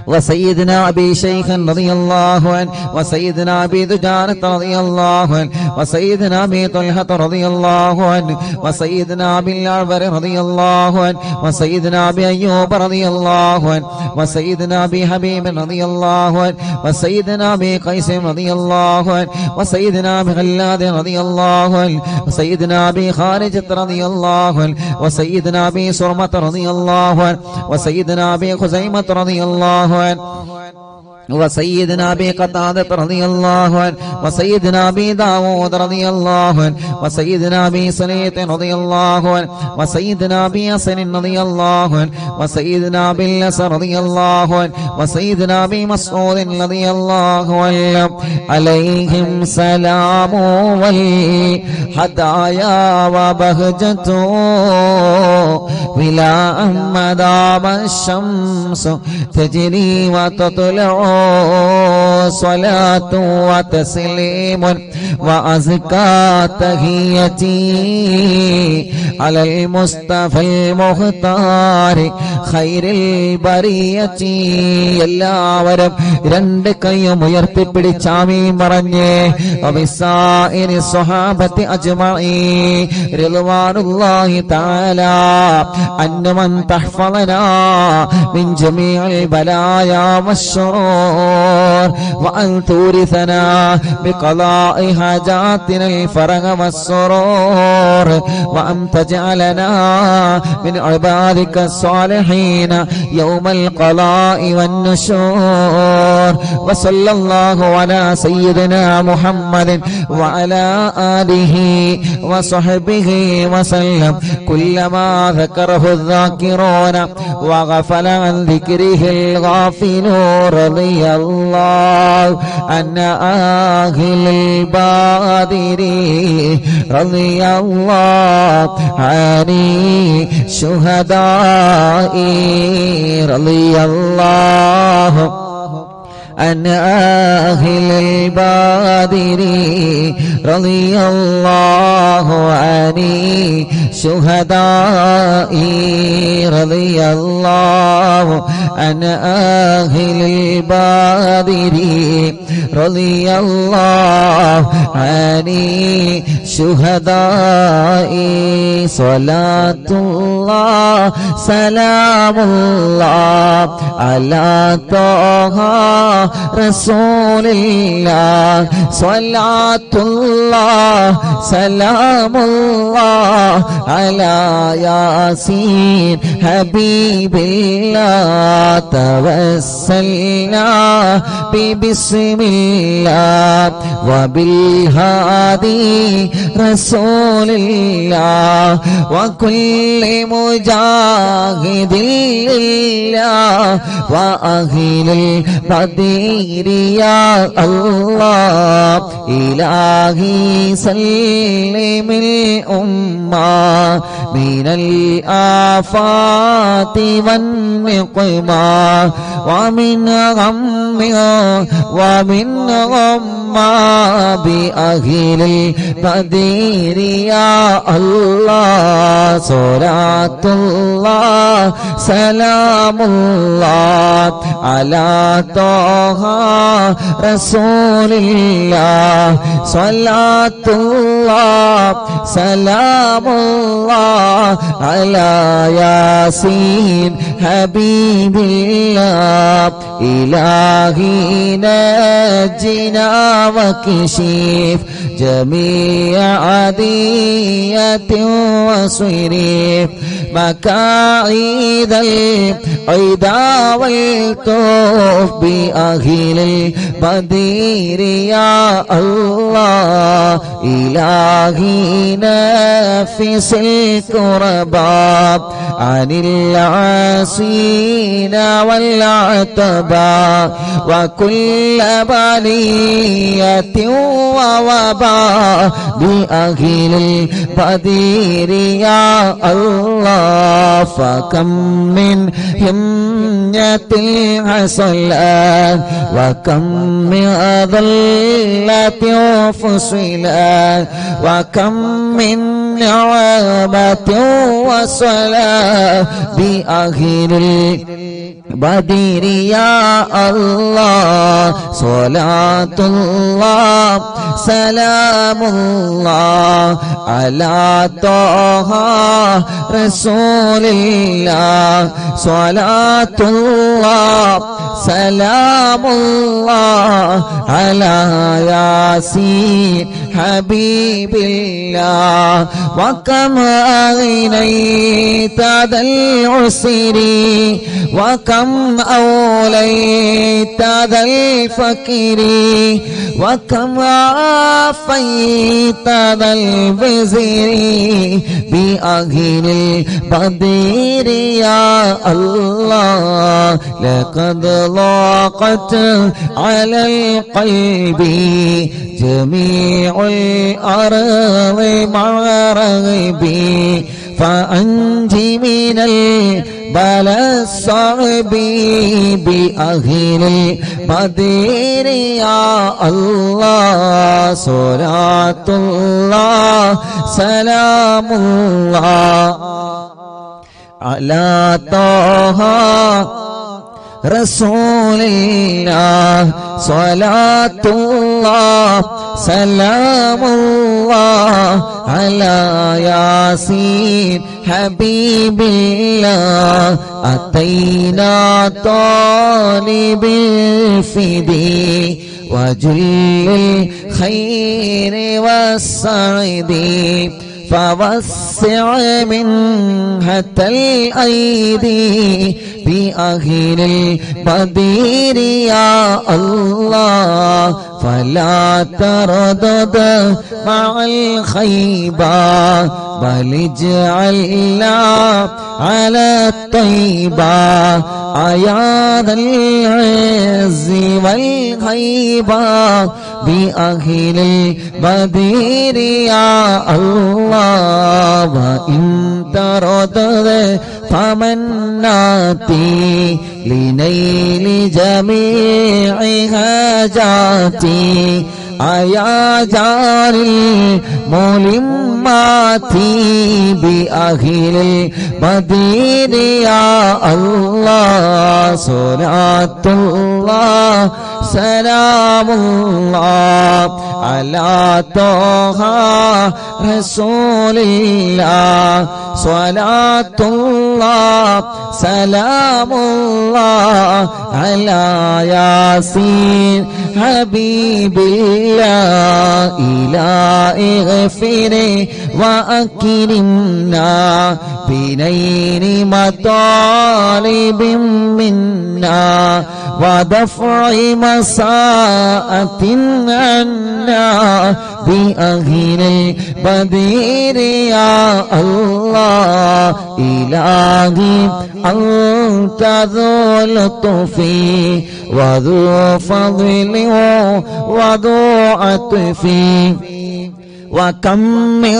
وسيدنا أبي شيخ رضي الله عنه وسيدنا أبي دجانة رضي الله عنه وسيدنا أبي طلحة رضي الله عنه وسيدنا أبي الأعور رضي الله عنه وسيدنا أبي أيوب رضي الله عنه وسيدنا أبي حبيب رضي الله عنه وسيدنا أبي قيس رضي الله عنه وسيدنا أبي غلاد رضي الله عنه وسيدنا أبي خارجة رضي الله عنه وسيدنا أبي سرمة رضي الله عنه وسيدنا أبي خزيمة رضي الله عنه وسيدنا أبي قتادة رضي الله عنه وسيدنا أبي داود رضي الله عنه وسيدنا أبي سليط رضي الله عنه وسيدنا أبي حسن رضي الله عنه وسيدنا أبي الأسر رضي الله عنه وسيدنا أبي مسعود رضي الله عنه عليهم سلام والهدايا وبهجته ولا مدام الشمس تجري وتطلع صلاة وتسليم وأزكى تحيتي على المصطفى المختار خير البرية എല്ലാവരും രണ്ട് കൈയും ഉയർത്തിപ്പിടിച്ച് ആമീൻ പറഞ്ഞേ വബിസായിരി സ്വഹാബത്തി അജ്മഈൻ റിദ്വാനുല്ലാഹി തആല അന്നമൻ തഹ്ഫളനാ മിൻ ജമീഇൽ ബലായാ വശ്ശുറൂർ വഅൻ തൂരിസനാ ബിഖളാഇ ഹാജാതിന الفرج والسرور وأن تجعلنا من عبادك الصالحين يوم القضاء والنشور وصلى الله على سيدنا محمد وعلى آله وصحبه وسلم كلما ذكره الذاكرون وغفل عن ذكره الغافلون رضي الله عن أهل البادر رضي الله عن شهداء رضي الله عن أهل البادر رضي الله عن شهداء رضي الله عن أهل البادر رضي الله عن شهداء صلاة الله سلام الله على طه رسول الله صلاة الله سلام الله على ياسين حبيب الله توسلنا ببسم الله وبالهادي رسول الله وكل مجاهد لله وأهل البدير يا الله إلهي سلم الأمة من الآفات والنقمة ومن غم ومن غمّة بأهل البدير يا الله صلاة الله سلام الله على طه رسول الله صلاة الله سلام الله على ياسين حبيب الله إلهي نجنا وكشف جميع عادية وصريف مكايد العدا والطوف بأهل البدير يا الله إلهي نفس الكرباب عن العاصين والعتباء وكل بلية ووباء بأهل البدير يا الله فكم من همية حصلت وكم من ذلة فصلت وكم من نعمة وصلاة بأهل البدير يا الله صلاة الله سلام الله على طه رسول الله صلاة الله سلام الله على ياسين حبيب الله وكم أغنيت ذا العسر وكم أوليت ذا الفكر وكم عافيت ذا البزر بأهل البدر يا الله لقد ضاقت على القلب جميع الأرض مع رغبي فأنجي من البلاء الصعب بأهل البدر يا الله صلاة الله سلام الله على طه رسول الله صلاة الله سلام الله على ياسين حبيب الله أتينا طالب الفدي وجل الخير والسعد فوسع منحة الأيدي بأهل البدر يا الله فلا تردد مع الخيبة بل اجعلنا على الطيبة أيا ذا العز والهيبة بأهل البدر يا الله وإن تردد فمناتي لنيل جميع حاجاتي أيا جار الملمات بأهل البدر يا الله صلاة الله سلام الله على طه رسول الله صلاة الله سلام الله على ياسين حبيب الله إلهي اغفر وأكرمنا بنيل مطالب منا ودفع مساءة عنا بأهل البدر يا الله إلهي أنت ذو لطف وذو فضل وذو عطف وكم من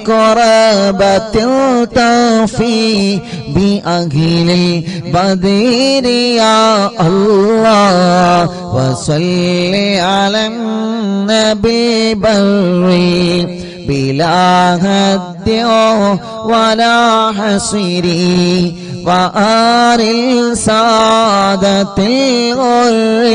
قرابة تفي بأهل البدر يا الله وصل على النبي بري بلا هد ولا حصر وآل السادة الغر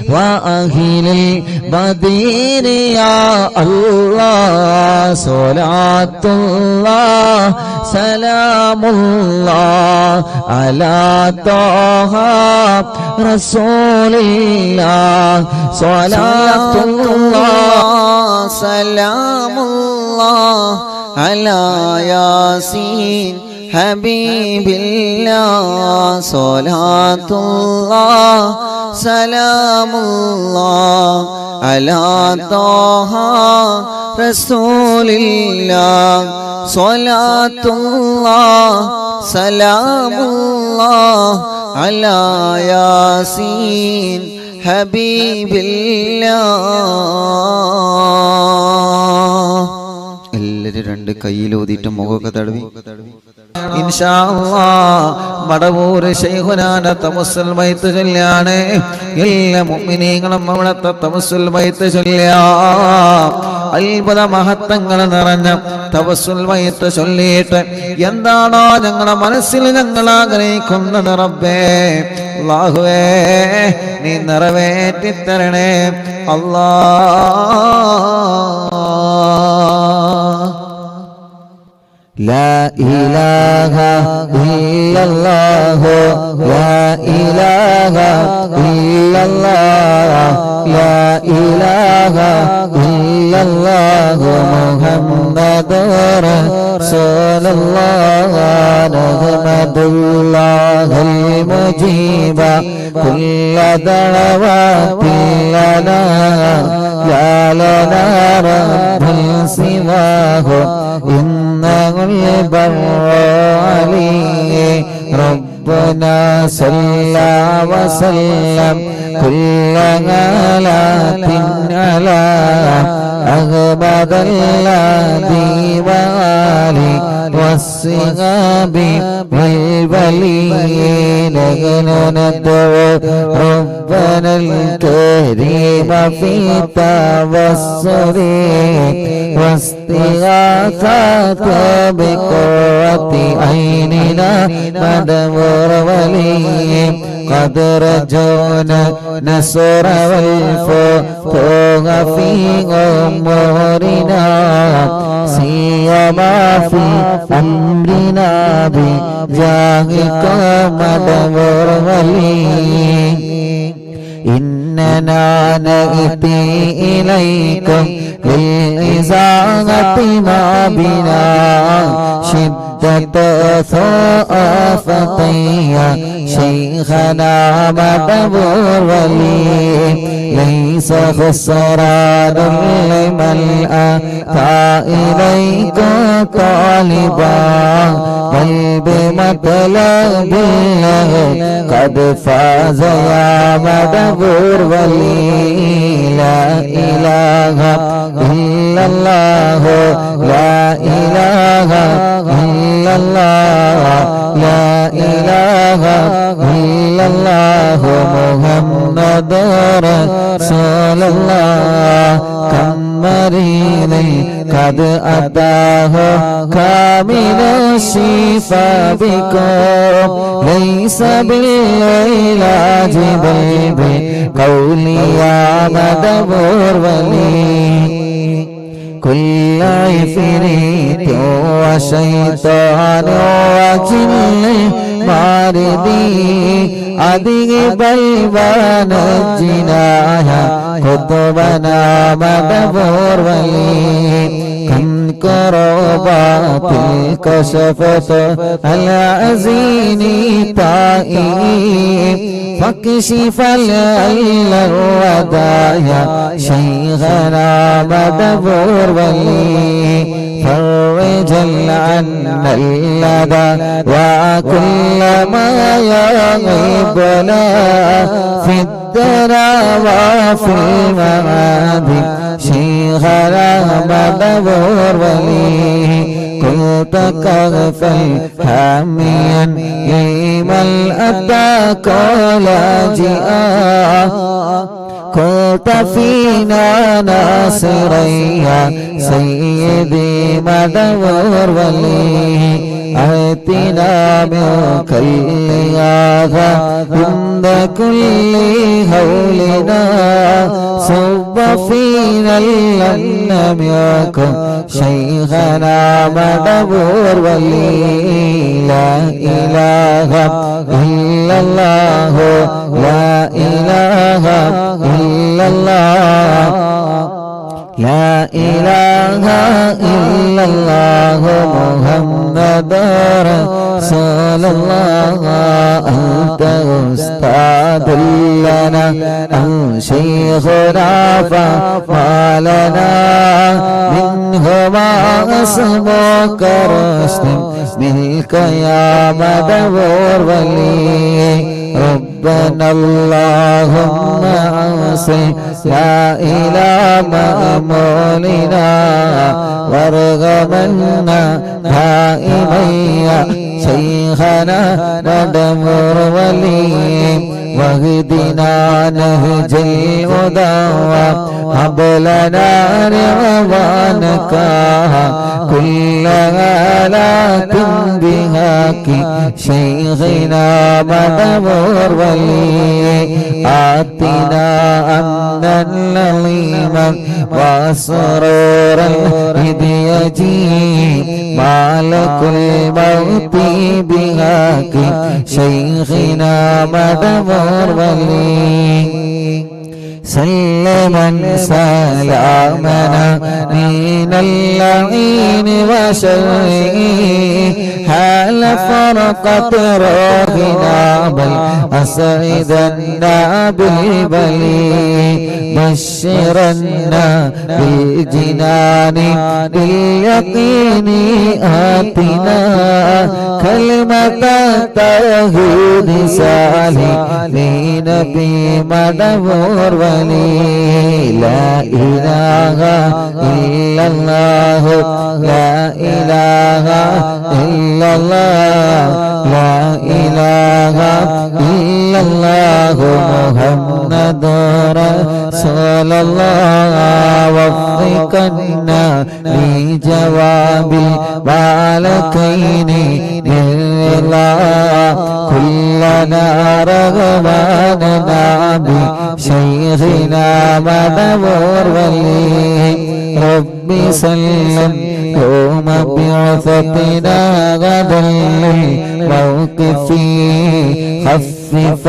وأهل البدر يا الله صلاة الله سلام الله على طه رسول الله صلاة الله سلام الله على ياسين حبيب الله صلاة الله سلام الله على طه رسول الله صلاة الله سلام الله على ياسين حبيب الله എല്ലാവരും രണ്ട് കയ്യിലൂതിയിട്ട് മുഖമൊക്കെ തടവി ഇൻഷാ അല്ലാഹ് മടവൂർ ശൈഖുനാന തവസ്സുൽ ബൈത്ത് ചൊല്ലാണ് എല്ലാ മുഅ്മിനീങ്ങളും അവിടുത്തെ തവസ്സുൽ ബൈത്ത് ചൊല്ലിയാം അത്ഭുത മഹത്വങ്ങൾ നിറഞ്ഞ തവസ്സുൽ ബൈത്ത് ചൊല്ലിയിട്ട് എന്താണോ ഞങ്ങളുടെ മനസ്സിൽ ഞങ്ങൾ ആഗ്രഹിക്കുന്നത് റബ്ബേ അല്ലാഹുവേ നീ നിറവേറ്റി തരണേ അല്ലാഹ് لا إله إلا illallah la ilaha illallah la ilaha illallah Muhammadur Rasulullah nahmadullah al-mujiba kulla da'watin lana ya lana rabbun siwahu innahul barru alayhi rabbuna sallallahu wa sallam kulla galatin ala أغبد الذي والي والصغاب والبليين ندعو ربنا الكريم في التوسل واستغاثة بقوة عيننا مدبر ولي قد رجونا نصر والفتوح في أمورنا سيما في أمرنا بجاهك مدبر ولي إننا نأتي إليكم للإزاغة ما بنا شدة ثقافتي شيخنا مدبور ولي ليس خسران لمن أتى إليك طالبا بل بمطلب الله قد فاز يا مدبور ولي لا إله إلا الله لا إله إلا الله لا إله إلا الله محمد رسول الله كم مريض قد أتاه كامل الشفاء بكم ليس بالعلاج بل بقولي يا مدبور ولي كل عفريت وشيطان وجن ماردي أذهب ونجناها قطبنا مدبور ولي كم كربات الكشفت العزين طائب فاكشف العل الودايا شيخنا مدبور ولي فرج عنا اللدى وكل ما يغيبنا في الدرى وفي المعاد شيخنا مدبور ولي كنت كغفا حاميا لمن أتاك لاجئا كنت فينا ناصريا سيدي مدبور ولي آتنا منك الإغاثة عند كل هولنا صب فينا لن يكن شيخنا مدبور ولي لا إله إلا الله لا إله إلا الله لا إله إلا الله محمد رسول الله أنت أستاذ لنا أنت شيخنا فما لنا منهما اسمك رشد منك يا مدبور ولي ربنا اللهم أوصي لا إله مأمولنا وارغمنا دائما يا شيخنا ندمر ولي واهدنا نهج الهدى هب لنا رضوانك كل آلات بهاك شيخنا مدبور ولي آتنا أمنا لظيما وسرورا إذ يجيب مالك الموت بهاك മടമോർവലി سلما سلامنا من اللعين وشره حال فرقت روحنا بل أسعدنا بالبلي بشرنا بالجنان باليقين آتنا كلمة التوحيد سالمين بمدبور لا إله إلا الله لا إله إلا الله لا إله إلا الله محمد رسول الله وفقنا لجواب البالكين بالله كلنا رغباننا بشيخنا مدبور ولي ربي سلم يوم بعثتنا غدا للموقف خفف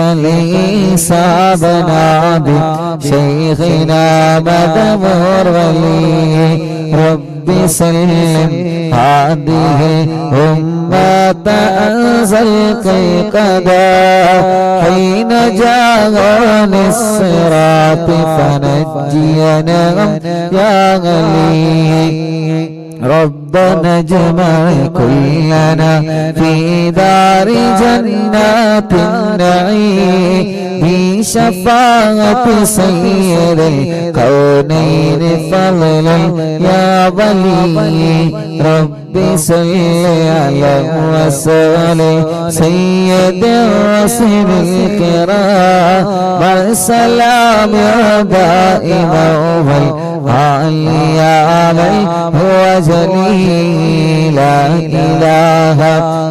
لإصابنا بشيخنا مدبور ولي ربي سلم هذه الأمة أنزلت القضاء حين جاء الصراط فنجينا يا غلي ربنا اجمع كلنا في دار جنات النعيم بشفاعة سيد الكونين فضلا يا ولي ربي صل على وسلم سيد الرسل الكرام والسلام دائما والعلي عليه هو جليل لا إله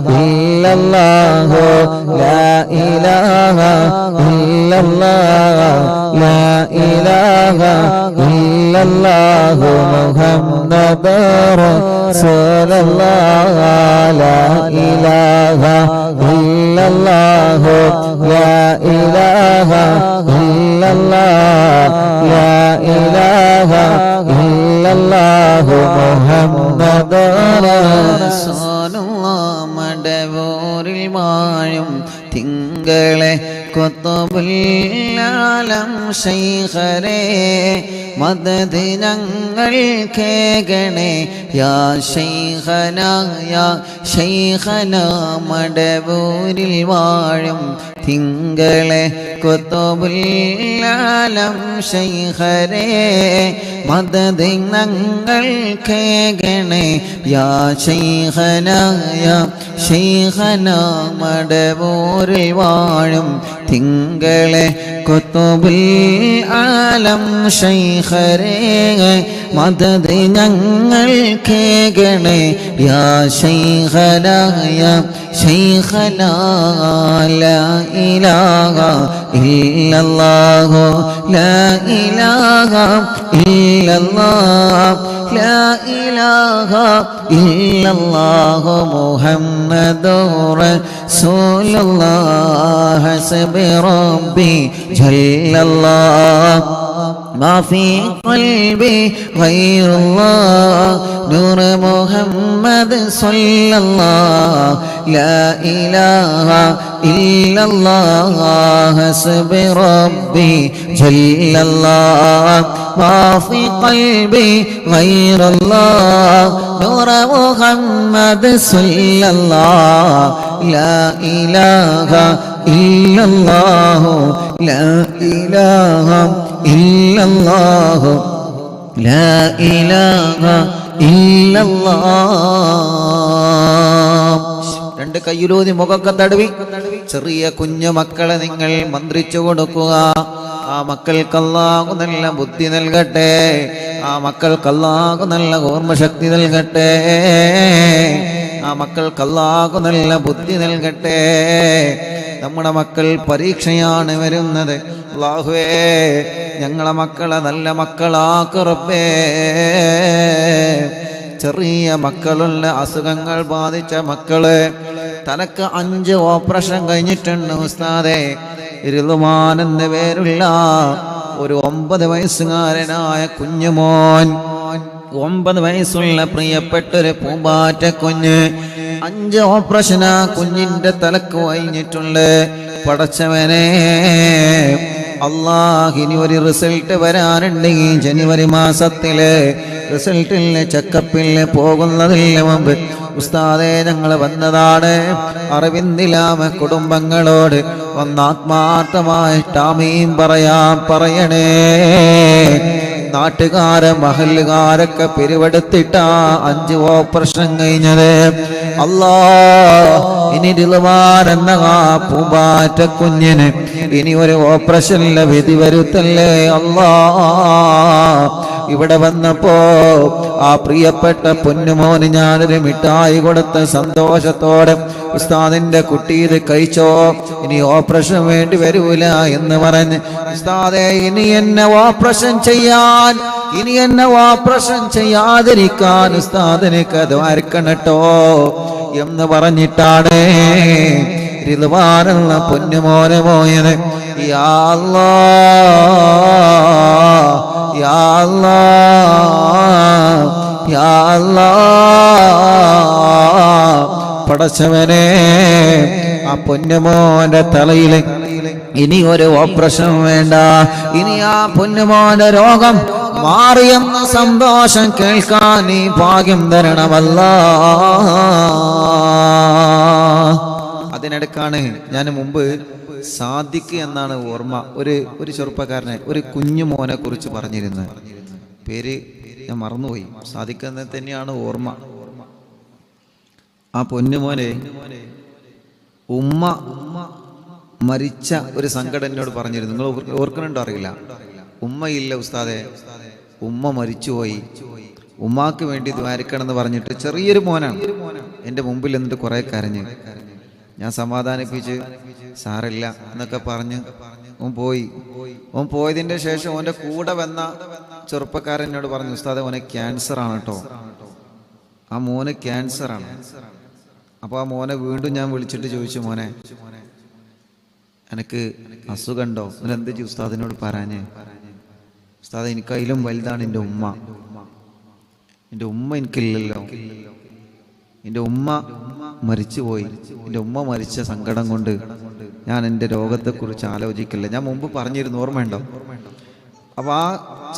إلا الله لا إله إلا الله لا إله إلا الله محمد رسول الله لا إله إلا الله لا إله إلا الله لا إله إلا الله محمد رسول الله മടവൂരിൽ വാഴും തിങ്കളെ കുത്തുബുൽ-ആലം ശൈഖരേ മദദ് ഞങ്ങൾ കേകണേ യാ ശൈഖനാ യാ ശൈഖനാ മടവൂരിൽ വാഴും തിങ്കളെ കുത്തുബുൽ-ആലം ശൈഖരേ മദദ് ഞങ്ങൾ കേകണേ യാ ശൈഖനാ യാ ശൈഖനാ മടവൂരിൽ വാഴും തിങ്കളെ കുത്തുബുൽ-ആലം ശൈഖരേ മദദ് ഞങ്ങൾ കേകണേ യാ ശൈഖനാ യാ ശൈഖനാ ലാ ഇലാഹ ഇല്ലല്ലാഹു ലാ ഇലാഹ ഇല്ലല്ലാഹ് ലാ ഇലാഹ ഇല്ലല്ലാഹു മുഹമ്മദുർ റസൂലുള്ളാഹ് ഹസ്ബി റബ്ബി ജല്ലല്ലാഹ് ما في قلبي غير الله نور محمد صلى الله لا إله إلا الله حسبي ربي جل الله ما في قلبي غير الله نور محمد صلى الله لا إله إلا الله لا إله إلا الله لا إله إلا الله രണ്ട് കയ്യിലൂതി മുഖക്കെ തടവി ചെറിയ കുഞ്ഞു മക്കളെ നിങ്ങൾ മന്ത്രിച്ചു കൊടുക്കുക ആ മക്കൾക്ക് അല്ലാഹു നല്ല ബുദ്ധി നൽകട്ടെ ആ മക്കൾക്ക് അല്ലാഹു നല്ല ഓർമ്മശക്തി നൽകട്ടെ ആ മക്കൾക്ക് അല്ലാഹു നല്ല ബുദ്ധി നൽകട്ടെ നമ്മുടെ മക്കൾ പരീക്ഷയാണ് വരുന്നത് അല്ലാഹുവേ ഞങ്ങളെ മക്കളെ നല്ല മക്കളാക്ക് റബ്ബേ ചെറിയ മക്കളുള്ള അസുഖങ്ങൾ ബാധിച്ച മക്കള് തനക്ക് 5 ഓപ്പറേഷൻ കഴിഞ്ഞിട്ടുണ്ട് ഉസ്താദേ റിളുവാൻ എന്ന പേരുള്ള ഒരു 9 വയസ്സുകാരനായ കുഞ്ഞുമോൻ, 9 വയസ്സുള്ള പ്രിയപ്പെട്ടൊരു പൂമ്പാറ്റ കുഞ്ഞ്. 5 ഓപ്പറേഷനാ കുഞ്ഞിന്റെ തലക്ക് കഴിഞ്ഞിട്ടുണ്ട്. പടച്ചവനെ അല്ലാഹ്, ഇനി ഒരു റിസൾട്ട് വരാനുണ്ട്. ഈ ജനുവരി മാസത്തില് റിസൾട്ടില് ചെക്കപ്പില് പോകുന്നതിന് മുമ്പ് ഉസ്താദേ ഞങ്ങൾ വന്നതാണ്. അറിവിന്ദിലാമ കുടുംബങ്ങളോട് ഒന്നാത്മാർത്ഥമായിട്ട് ആമീൻ പറയണേ. നാട്ടുകാരെ മഹല്ലുകാരൊക്കെ പിരിവെടുത്തിട്ടാ 5 ഓപ്പറേഷൻ കഴിഞ്ഞത്. അല്ലാ, ഇനി റിളുവാൻ എന്ന ആ പൂമ്പാറ്റ കുഞ്ഞിന് ഇനി ഒരു ഓപ്പറേഷനിലെ വിധി വരുത്തല്ലേ അല്ലാ. ഇവിടെ വന്നപ്പോ ആ പ്രിയപ്പെട്ട പൊന്നുമോന് ഞാനൊരു മിഠായി കൊടുത്ത സന്തോഷത്തോടെ ഉസ്താദിന്റെ കുട്ടി ഇത് കഴിച്ചോ, ഇനി ഓപ്പറേഷൻ വേണ്ടി വരൂല എന്ന് പറഞ്ഞ് ഉസ്താദേ ഇനി എന്നെ ഓപ്പറേഷൻ ചെയ്യാതിരിക്കാൻ ഉസ്താദിന് ദ്വാരക്കണട്ടോ എന്ന് പറഞ്ഞിട്ടാണ് റിളുവാനുള്ള പൊന്നുമോനെ പോയത്. യാ അല്ലാഹ്, യാ അല്ലാഹ്, യാ അല്ലാഹ്. പടച്ചവനെ, ആ പൊന്നുമോന്റെ തലയില് ഇനി ഒരു ഓപ്പറേഷൻ വേണ്ട, ഇനി ആ പൊന്നുമോന്റെ രോഗം മാറിയെന്ന സന്തോഷം കേൾക്കാൻ നീ ഭാഗ്യം തരണമല്ലാ. അതിനിടക്കാണ് ഞാൻ മുമ്പ് സാദിഖ് എന്നാണ് ഓർമ്മ, ഒരു ചെറുപ്പക്കാരനെ, ഒരു കുഞ്ഞു മോനെ കുറിച്ച് പറഞ്ഞിരുന്നത്. പേര് ഞാൻ മറന്നുപോയി. സാദിഖ് എന്ന് തന്നെയാണ് ഓർമ്മ. ആ പൊന്നുമോനെ ഉമ്മ മരിച്ച ഒരു സങ്കടം എന്നോട് പറഞ്ഞിരുന്നു. നിങ്ങൾ ഓർക്കുന്നുണ്ടോ അറിയില്ല. ഉമ്മയില്ല ഉസ്താദെ, ഉമ്മ മരിച്ചുപോയി, ഉമ്മാക്ക് വേണ്ടി ദ്വാരിക്കണം എന്ന് പറഞ്ഞിട്ട് ചെറിയൊരു മോനാണ് എൻ്റെ മുമ്പിൽ എന്നിട്ട് കുറെ കരഞ്ഞ്. ഞാൻ സമാധാനിപ്പിച്ച് സാറില്ല എന്നൊക്കെ പറഞ്ഞ് ഓൻ പോയതിൻ്റെ ശേഷം ഓൻ്റെ കൂടെ വന്ന ചെറുപ്പക്കാരൻ എന്നോട് പറഞ്ഞു, ഉസ്താദെ ഓനെ ക്യാൻസർ ആണ് കേട്ടോ, ആ മോന് ക്യാൻസറാണ്. അപ്പോൾ ആ മോനെ വീണ്ടും ഞാൻ വിളിച്ചിട്ട് ചോദിച്ചു, മോനെ എനിക്ക് അസുഖമുണ്ടോ, എന്ത് ഉസ്താദിനോട് പറയാഞ്ഞേ? ഉസ്താദ് എനിക്കതിലും വലുതാണ് എൻ്റെ ഉമ്മ എനിക്കില്ലല്ലോ, എൻ്റെ ഉമ്മ മരിച്ചുപോയി, എൻ്റെ ഉമ്മ മരിച്ച സങ്കടം കൊണ്ട് ഞാൻ എൻ്റെ രോഗത്തെക്കുറിച്ച് ആലോചിക്കില്ല. ഞാൻ മുമ്പ് പറഞ്ഞിരുന്നു, ഓർമ്മയുണ്ടോ? അപ്പോൾ ആ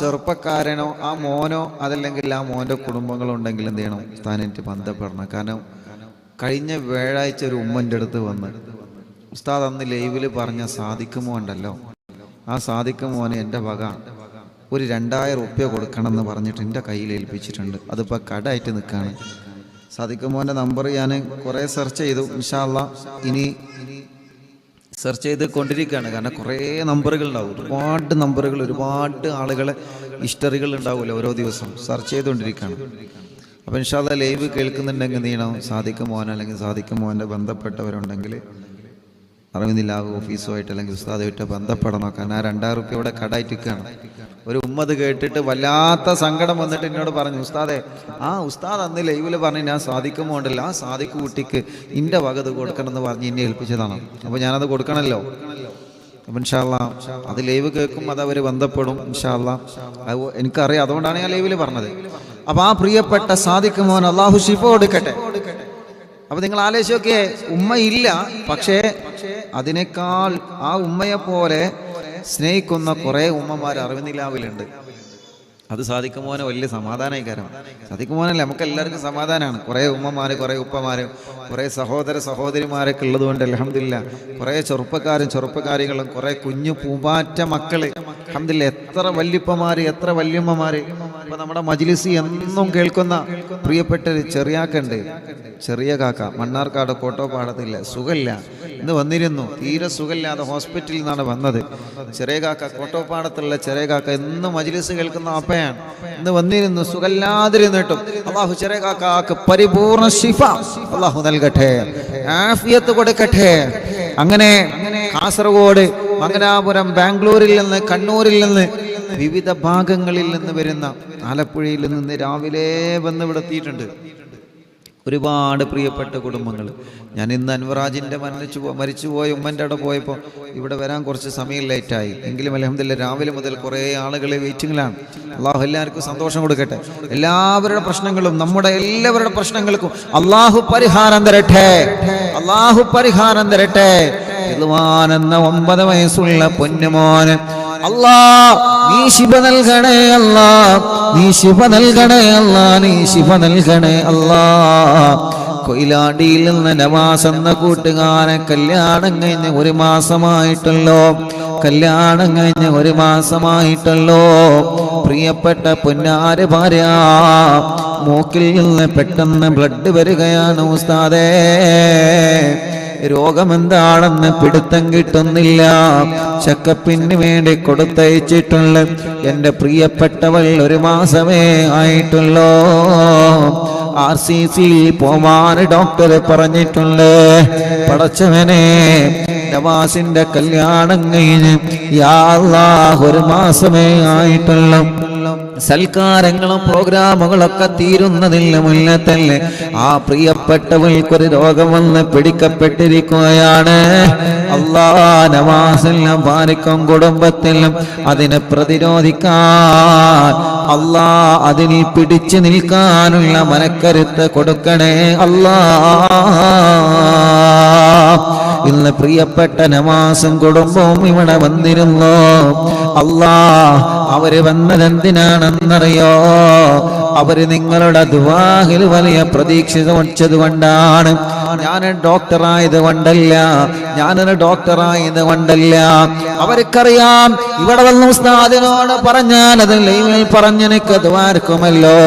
ചെറുപ്പക്കാരനോ ആ മോനോ അതല്ലെങ്കിൽ ആ മോൻ്റെ കുടുംബങ്ങളോ ഉണ്ടെങ്കിൽ എന്ത് ചെയ്യണം, ഉസ്താദിനായിട്ട് ബന്ധപ്പെടണം. കാരണം കഴിഞ്ഞ വ്യാഴാഴ്ച ഒരു ഉമ്മൻ്റെ അടുത്ത് വന്ന് ഉസ്താദ് അന്ന് ലൈവിൽ പറഞ്ഞ സാദിഖ് മോൻ ഉണ്ടല്ലോ, ആ സാദിഖ് മോനെ എൻ്റെ വക ഒരു 2000 റുപ്യ കൊടുക്കണം എന്ന് പറഞ്ഞിട്ട് എൻ്റെ കയ്യിൽ ഏൽപ്പിച്ചിട്ടുണ്ട്. അതിപ്പോൾ കടായിട്ട് നിൽക്കുകയാണ്. സാദിഖ് മോൻ്റെ നമ്പർ ഞാൻ കുറേ സെർച്ച് ചെയ്തു. ഇൻഷാ അല്ലാഹ് ഇനി സെർച്ച് ചെയ്ത് കൊണ്ടിരിക്കുകയാണ്. കാരണം കുറേ നമ്പറുകൾ ഉണ്ടാവും, ഒരുപാട് നമ്പറുകൾ, ഒരുപാട് ആളുകളെ ഹിസ്റ്ററികൾ ഉണ്ടാവില്ല, ഓരോ ദിവസം സെർച്ച് ചെയ്തുകൊണ്ടിരിക്കുകയാണ്. അപ്പോൾ ഇൻഷാ അല്ലാഹ് ലൈവ് കേൾക്കുന്നുണ്ടെങ്കിൽ എന്ത് ചെയ്യണം, സാദിഖ് മോൻ അല്ലെങ്കിൽ സാദിഖ് മോൻ്റെ ബന്ധപ്പെട്ടവരുണ്ടെങ്കിൽ അറിവിന്ദില്ലാവ് ഓഫീസുമായിട്ട് അല്ലെങ്കിൽ ഉസ്താദുമായിട്ട് ബന്ധപ്പെടണം. കാരണം ആ 2000 റുപ്യ ഇവിടെ കടായിട്ടിരിക്കുകയാണ്. ഒരു ഉമ്മത് കേട്ടിട്ട് വല്ലാത്ത സങ്കടം വന്നിട്ട് എന്നോട് പറഞ്ഞു, ഉസ്താദെ ആ ഉസ്താദ് അന്ന് ലൈവിൽ പറഞ്ഞ് ഞാൻ സാദിഖ് മോണ്ടല്ല, ആ സാദിഖ് കുട്ടിക്ക് ഇൻ്റെ വകത് കൊടുക്കണം എന്ന് പറഞ്ഞ് എന്നെ ഏൽപ്പിച്ചതാണ്. അപ്പോൾ ഞാനത് കൊടുക്കണമല്ലോ. അപ്പം ഇൻഷാ അല്ലാഹ് അത് ലൈവ് കേൾക്കും, അത് അവർ ബന്ധപ്പെടും ഇൻഷാ അല്ലാഹ്. അത് എനിക്കറിയാം, അതുകൊണ്ടാണ് ഞാൻ ലൈവിൽ പറഞ്ഞത്. അപ്പോൾ ആ പ്രിയപ്പെട്ട സാദിഖ് മോൻ അള്ളാഹു ശിഫ കൊടുക്കട്ടെ. അപ്പൊ നിങ്ങൾ ആലോചിച്ച് നോക്കിയേ, ഉമ്മയില്ല, പക്ഷേ അതിനേക്കാൾ ആ ഉമ്മയെ പോലെ സ്നേഹിക്കുന്ന കുറെ ഉമ്മമാർ അറിവിന്ദിലാവിലുണ്ട്. അത് സാദിഖ് മോനെ വലിയ സമാധാനമായി. കാരണം സാദിഖ് മോനല്ലേ നമുക്ക് എല്ലാവർക്കും സമാധാനമാണ്. കുറേ ഉമ്മമാര്, കുറേ ഉപ്പമാര്, കുറേ സഹോദരിമാരൊക്കെ ഉള്ളത് കൊണ്ട് അൽഹംദുലില്ലാ കുറേ ചെറുപ്പക്കാരികളും കുറേ കുഞ്ഞു പൂമ്പാറ്റ മക്കള് അൽഹംദുലില്ലാ. എത്ര വല്യപ്പമാര്, എത്ര വല്യമ്മമാര്. ഇപ്പൊ നമ്മുടെ മജ്ലിസ് എന്നും കേൾക്കുന്ന പ്രിയപ്പെട്ട ഒരു ചെറിയാക്കുണ്ട്, ചെറിയ കാക്ക, മണ്ണാർക്കാട് കോട്ടോപ്പാടത്തില്ല, സുഖമില്ല, ഇന്ന് വന്നിരുന്നു, തീരെ സുഖമില്ലാതെ ഹോസ്പിറ്റലിൽ നിന്നാണ് വന്നത്. ചെറിയ കാക്ക, കോട്ടോപ്പാടത്തുള്ള ചെറിയ കാക്ക എന്നും മജ്ലിസ് കേൾക്കുന്ന അപ്പയാണ്. ഇന്ന് വന്നിരുന്നു, സുഖമില്ലാതിരുന്നിട്ടും അള്ളാഹു ചെറിയ കാക്കാക്ക് പരിപൂർണ ശിഫ അള്ളാഹു നൽകട്ടെ, ആഫിയത്ത് കൊടുക്കട്ടെ. അങ്ങനെ കാസർഗോഡ്, മംഗലാപുരം, ബാംഗ്ലൂരിൽ നിന്ന്, കണ്ണൂരിൽ നിന്ന്, വിവിധ ഭാഗങ്ങളിൽ നിന്ന് വരുന്ന, ആലപ്പുഴയിൽ നിന്ന് രാവിലെ വന്ന് ഇവിടെ എത്തിയിട്ടുണ്ട്. ഒരുപാട് പ്രിയപ്പെട്ട കുടുംബങ്ങൾ. ഞാൻ ഇന്ന് അൻവറാജിൻ്റെ മരിച്ചുപോയ ഉമ്മൻ്റെ അവിടെ പോയപ്പോൾ ഇവിടെ വരാൻ കുറച്ച് സമയം ലേറ്റായി. എങ്കിലും അൽഹംദുലില്ലാഹ് രാവിലെ മുതൽ കുറേ ആളുകൾ വെയിറ്റിങ്ങിലാണ്. അള്ളാഹു എല്ലാവർക്കും സന്തോഷം കൊടുക്കട്ടെ. എല്ലാവരുടെ പ്രശ്നങ്ങളും, നമ്മുടെ എല്ലാവരുടെ പ്രശ്നങ്ങൾക്കും അള്ളാഹു പരിഹാരം തരട്ടെ. അള്ളാഹു പരിഹാരം തരട്ടെ. റിദ്വാൻ എന്ന 9 വയസ്സുള്ള പൊന്നുമോന് അല്ലാ നീ ശിഫ നൽകണേ അല്ലാ, നീ ശിഫ നൽകണേ അല്ലാ, നീ ശിഫ നൽകണേ അല്ലാ. കൊയിലാണ്ടിയിൽ നിന്ന് നവാസ് എന്ന കൂട്ടുകാരൻ കല്യാണം കഴിഞ്ഞ് 1 മാസമായിട്ടുള്ളോ, കല്യാണം കഴിഞ്ഞ് 1 മാസമായിട്ടുള്ളോ. പ്രിയപ്പെട്ട പൊന്നാര ഭാര്യ മൂക്കിൽ നിന്ന് പെട്ടെന്ന് ബ്ലഡ് വരികയാണ് ഉസ്താദേ. രോഗമെന്താണെന്ന് പിടുത്തം കിട്ടുന്നില്ല. ചെക്കപ്പിന് വേണ്ടി കൊടുത്തയച്ചിട്ടുള്ള എൻ്റെ പ്രിയപ്പെട്ടവൾ 1 മാസമേ ആയിട്ടുള്ളൂ. RCC പോവാൻ ഡോക്ടർ പറഞ്ഞിട്ടുണ്ട്. പടച്ചവനെ നവാസിന്റെ കല്യാണം കഴിഞ്ഞ് യാ അല്ലാഹ് 1 മാസമേ ആയിട്ടുള്ളൂ. സൽക്കാരങ്ങളും പ്രോഗ്രാമുകളൊക്കെ തീരുന്നതില്ല മുന്നേ തന്നെ ആ പ്രിയപ്പെട്ടവൾക്കൊരു രോഗം വന്ന് പിടിക്കപ്പെട്ടിരിക്കുകയാണ്. അല്ലാ നവാസിലും ഭാര്യക്കും കുടുംബത്തിലും അതിനെ പ്രതിരോധിക്കാൻ അല്ലാ അതിൽ പിടിച്ചു നിൽക്കാനുള്ള മനക്കരുത്ത് കൊടുക്കണേ അല്ലാ. ഇന്ന് പ്രിയപ്പെട്ട നവാസും കുടുംബവും ഇവിടെ വന്നിരുന്നു. അല്ലാ അവര് വന്നതെന്തിനാണെന്നറിയോ? അവര് നിങ്ങളുടെ ദുആയിൽ വലിയ പ്രതീക്ഷ വച്ചത് കൊണ്ടാണ്. ഞാനൊരു ഡോക്ടറായത് കൊണ്ടല്ല, ഞാനൊരു ഡോക്ടറായത് കൊണ്ടല്ല. അവർക്കറിയാം ഇവിടെ വന്ന ഉസ്താദിനോട് പറഞ്ഞാൽ അത് ലൈവിൽ പറഞ്ഞെനിക്ക് ദ്വാരക്കുമല്ലോ.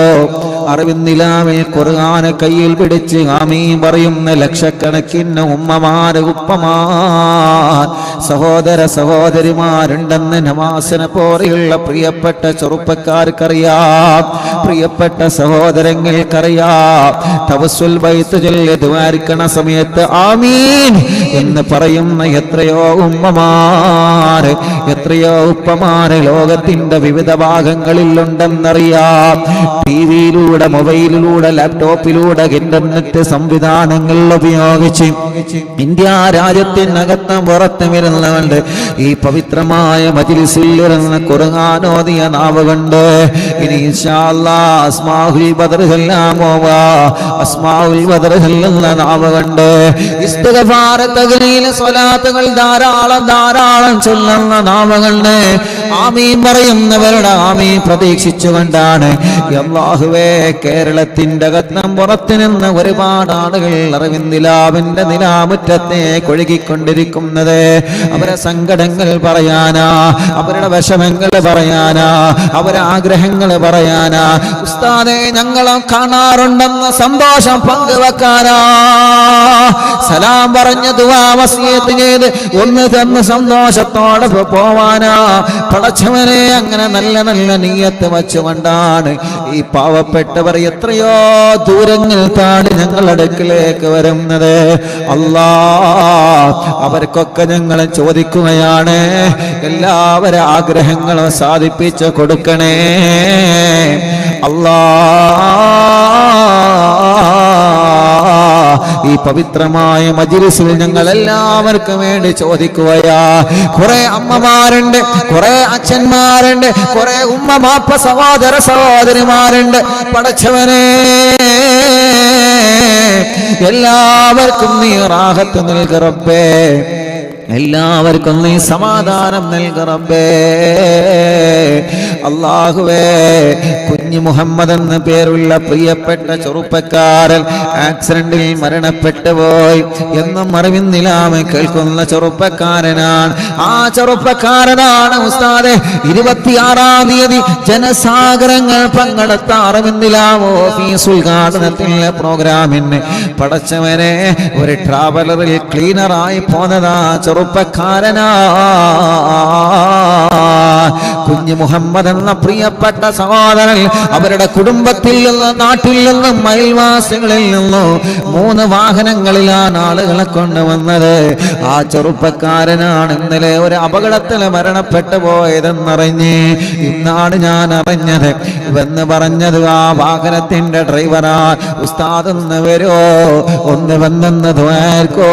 അറിവിന്നിലാവിൽ ഖുർആൻ കയ്യിൽ പിടിച്ച് ആമീൻ പറയുന്ന ലക്ഷക്കണക്കിന് ഉമ്മമാര് ഉപ്പമാർ സഹോദര സഹോദരിമാരുണ്ടെന്ന് നവാസിനെ പോലെയുള്ള പ്രിയപ്പെട്ട ചെറുപ്പക്കാർക്കറിയാം, പ്രിയപ്പെട്ട സഹോദരങ്ങൾക്കറിയാം. തവസ്സുൽ ബൈത്ത് ചൊല്ലി ദ്വാരിക്കണ സമയത്ത് ആമീൻ എന്ന് പറയുന്ന എത്രയോ ഉമ്മമാര്, എത്രയോ ഉപ്പമാര് ലോകത്തിന്റെ വിവിധ ഭാഗങ്ങളിലുണ്ടെന്നറിയാം. ടിവിയിലൂടെ, മൊബൈലിലൂടെ, ലാപ്ടോപ്പിലൂടെ, ഇന്റർനെറ്റ് സംവിധാനങ്ങൾ ഉപയോഗിച്ച് ഇന്ത്യ രാജ്യത്തിനകത്തും പുറത്തും വരുന്നവണ്ട് ഈ പവിത്രമായ മജ്ലിസിൽ ഇരുന്ന് ഖുർആൻ ഓതിയ നാവുകൊണ്ട് ഇനി ഇൻഷാ അല്ലാഹ് അസ്മാഉൽ ബദർ ചൊല്ലാമോവാ. അസ്മാഉൽ ബദർ ചൊല്ലുന്ന നാവുകൊണ്ട് ഇസ്തിഗ്ഫാർ, തഗ്ലീൽ, സ്വലാത്തുകൾ ധാരാളം ധാരാളം ചൊല്ലുന്ന നാവുകൊണ്ട് ആമീൻ പറയുന്നവരുടെ ആമീൻ പ്രതീക്ഷിച്ചുകൊണ്ടാണ് അല്ലാഹുവേ കേരളത്തിന്റെ അകത്തും പുറത്തു നിന്ന് ഒരുപാട് ആളുകൾ അറിവിന്ദിലാവിന്റെ നിലാമുറ്റത്തെ കൊഴുകിക്കൊണ്ടിരിക്കുന്നത്. അവരെ സങ്കടങ്ങൾ പറയാനാ, അവരുടെ വിഷമങ്ങൾ പറയാനാ, അവരെ ആഗ്രഹങ്ങൾ പറയാനാ. ഉസ്താദേ ഞങ്ങളും കാണാറുണ്ടെന്ന സന്തോഷം പങ്കുവെക്കാനാ. സലാം പറഞ്ഞ ദുആ വസിയത്ത് ചെയ്ത് ഒന്ന് തന്ന് സന്തോഷത്തോടെ പോവാനാ. പടച്ചവനെ അങ്ങനെ നല്ല നല്ല നിയ്യത്ത് വച്ചുകൊണ്ടാണ് ഈ പാവപ്പെട്ടവർ എത്രയോ ദൂരങ്ങൾ താണ്ടി ഞങ്ങളുടെ അടുക്കിലേക്ക് വരുന്നത്. അല്ലാ അവർക്കൊക്കെ ഞങ്ങൾ ചോദിക്കുകയാണ്, എല്ലാവരും ആഗ്രഹങ്ങളും സാധിപ്പിച്ച് കൊടുക്കണേ അല്ലാ. ഈ പവിത്രമായ മജ്ലിസിൽ ഞങ്ങൾ എല്ലാവർക്കും വേണ്ടി ചോദിക്കുകയാ. കുറെ അമ്മമാരുണ്ട്, കുറെ അച്ഛന്മാരുണ്ട്, കുറെ ഉമ്മമാപ്പ സഹോദര സഹോദരിമാരുണ്ട്. പടച്ചവനെ എല്ലാവർക്കും നീ റാഹത്ത് നൽക റബ്ബേ, എല്ലാവർക്കും നീ സമാധാനം നൽക റബ്ബേ. അല്ലാഹുവേ കുഞ്ഞു മുഹമ്മദ് എന്ന പേരുള്ള പ്രിയപ്പെട്ട ചെറുപ്പക്കാരൻ ആക്സിഡന്റിൽ മരണപ്പെട്ടു പോയി എന്നും അറിവിന്നിലാമ കേൾക്കുന്ന ചെറുപ്പക്കാരനാണ്. ആ ചെറുപ്പക്കാരനാണ് ഉസ്താദെ 26-ാം തീയതി ജനസാഗരങ്ങൾ പങ്കെടുത്ത അറിവിന്നിലാമ ഓഫീസ് ഉദ്ഘാടനത്തിലെ പ്രോഗ്രാമിന് പടച്ചവനെ ഒരു ട്രാവലറിൽ ക്ലീനറായി പോന്നതാ ചെറുപ്പക്കാരൻ. ചെറുപ്പക്കാരനാ. കുഞ്ഞു മുഹമ്മദ് എന്ന പ്രിയപ്പെട്ട സഹോദരൻ അവരുടെ കുടുംബത്തിൽ നിന്നും നാട്ടിൽ നിന്നും അയൽവാസികളിൽ നിന്നും 3 വാഹനങ്ങളിലാണ് ആളുകളെ കൊണ്ടുവന്നത്. ആ ചെറുപ്പക്കാരനാണ് ഇന്നലെ ഒരു അപകടത്തിൽ മരണപ്പെട്ടു പോയതെന്നറിഞ്ഞ് ഇന്നാണ് ഞാൻ അറിഞ്ഞത് എന്ന് പറഞ്ഞത്. ആ വാഹനത്തിന്റെ ഡ്രൈവറാ. ഉസ്താദ് ഒന്ന് വരോ, ഒന്ന് വന്നെന്ന് ദ്വാർക്കോ.